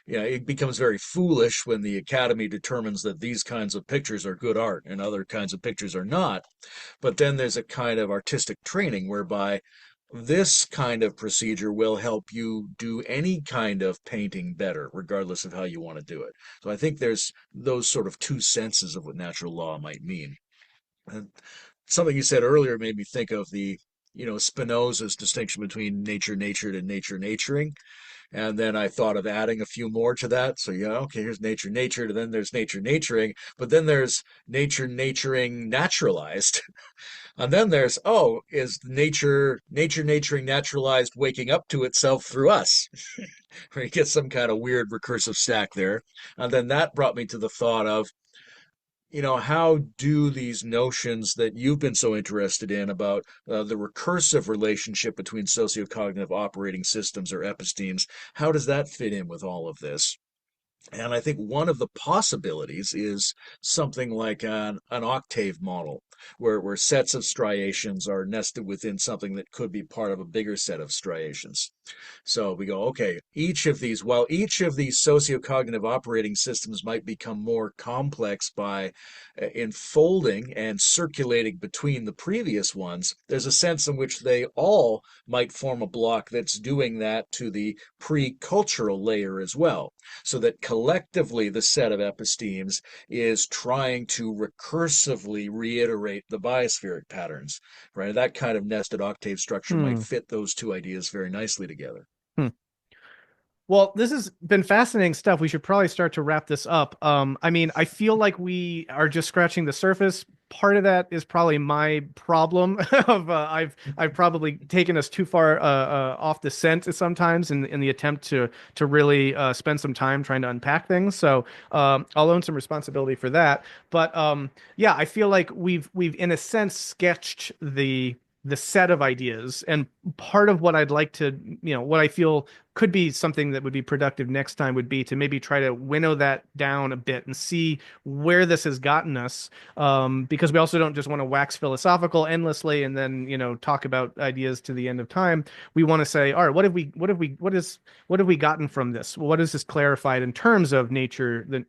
it becomes very foolish when the Academy determines that these kinds of pictures are good art and other kinds of pictures are not. But then there's a kind of artistic training whereby this kind of procedure will help you do any kind of painting better, regardless of how you want to do it. So I think there's those sort of two senses of what natural law might mean. And something you said earlier made me think of Spinoza's distinction between nature natured and nature naturing. And then I thought of adding a few more to that. So, yeah, okay, here's nature natured, and then there's nature naturing, but then there's nature naturing naturalized. And then there's, oh, is nature naturing naturalized waking up to itself through us? Where you get some kind of weird recursive stack there. And then that brought me to the thought of, how do these notions that you've been so interested in about the recursive relationship between sociocognitive operating systems or epistemes, how does that fit in with all of this? And I think one of the possibilities is something like an octave model, where sets of striations are nested within something that could be part of a bigger set of striations. So we go, okay, while each of these sociocognitive operating systems might become more complex by enfolding and circulating between the previous ones, there's a sense in which they all might form a block that's doing that to the pre-cultural layer as well. So that collectively the set of epistemes is trying to recursively reiterate the biospheric patterns, right? That kind of nested octave structure might Hmm. fit those two ideas very nicely together. Hmm. Well, this has been fascinating stuff. We should probably start to wrap this up. I mean, I feel like we are just scratching the surface. Part of that is probably my problem of I've probably taken us too far off the scent sometimes in the attempt to really spend some time trying to unpack things. So I'll own some responsibility for that. But yeah, I feel like we've in a sense sketched the set of ideas, and part of what I'd like to, what I feel could be something that would be productive next time would be to maybe try to winnow that down a bit and see where this has gotten us. Because we also don't just want to wax philosophical endlessly and then, talk about ideas to the end of time. We want to say, all right, what have we gotten from this? What is this clarified in terms of nature, the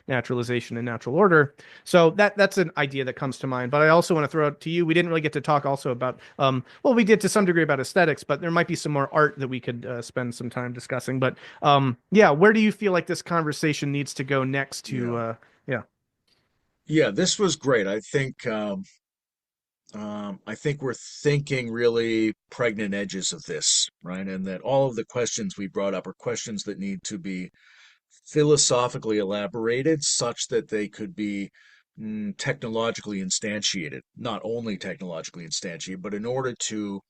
naturalization and natural order? So that's an idea that comes to mind. But I also want to throw it to you. We didn't really get to talk also about, well, we did to some degree about aesthetics, but there might be some more art that we could spend some time discussing. But yeah, where do you feel like this conversation needs to go next to, Yeah. yeah. Yeah, this was great. I think we're thinking really pregnant edges of this, right? And that all of the questions we brought up are questions that need to be philosophically elaborated such that they could be technologically instantiated, not only technologically instantiated, but in order to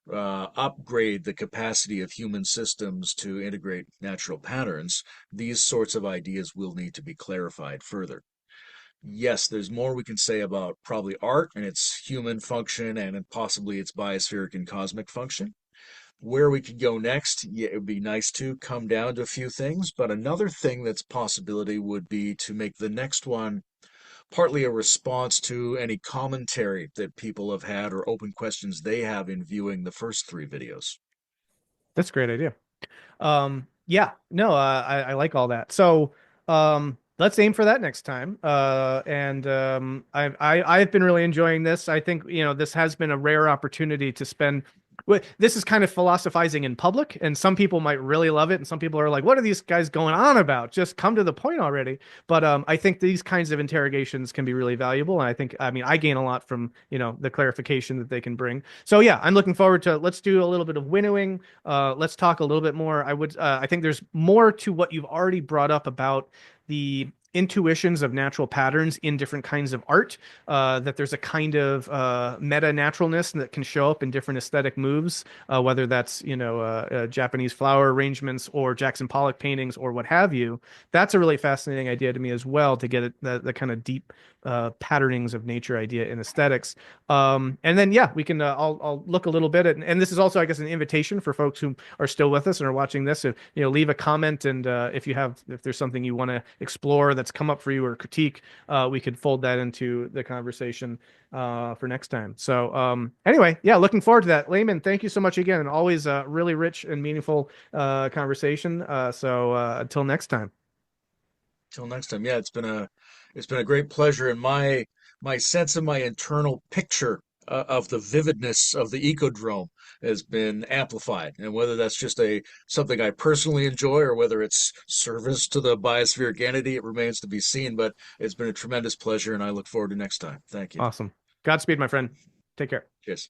upgrade the capacity of human systems to integrate natural patterns, these sorts of ideas will need to be clarified further. Yes, there's more we can say about probably art and its human function and possibly its biospheric and cosmic function. Where we could go next, yeah, it would be nice to come down to a few things, but another thing that's possibility would be to make the next one partly a response to any commentary that people have had or open questions they have in viewing the first three videos. That's a great idea. Yeah, no, I like all that. So, let's aim for that next time. And I've been really enjoying this. I think, this has been a rare opportunity to spend this is kind of philosophizing in public, and some people might really love it, and some people are like, "What are these guys going on about? Just come to the point already." But I think these kinds of interrogations can be really valuable, and I think, I mean, I gain a lot from the clarification that they can bring. So yeah, I'm looking forward to let's do a little bit of winnowing. Let's talk a little bit more. I think there's more to what you've already brought up about the intuitions of natural patterns in different kinds of art, that there's a kind of meta naturalness that can show up in different aesthetic moves, whether that's Japanese flower arrangements or Jackson Pollock paintings or what have you. That's a really fascinating idea to me as well, to get the kind of deep patternings of nature idea in aesthetics. And then yeah, we can I'll look a little bit at, and this is also, I guess, an invitation for folks who are still with us and are watching this. If, leave a comment, and if there's something you want to explore that's come up for you or critique, we could fold that into the conversation for next time. So anyway, yeah, looking forward to that. Layman, thank you so much again, and always really rich and meaningful conversation. So until next time. Till next time. Yeah, it's been a great pleasure, and my sense of my internal picture of the vividness of the ecodrome has been amplified. And whether that's just a something I personally enjoy or whether it's service to the biospheric entity, it remains to be seen. But it's been a tremendous pleasure, and I look forward to next time. Thank you. Awesome. Godspeed, my friend. Take care. Cheers.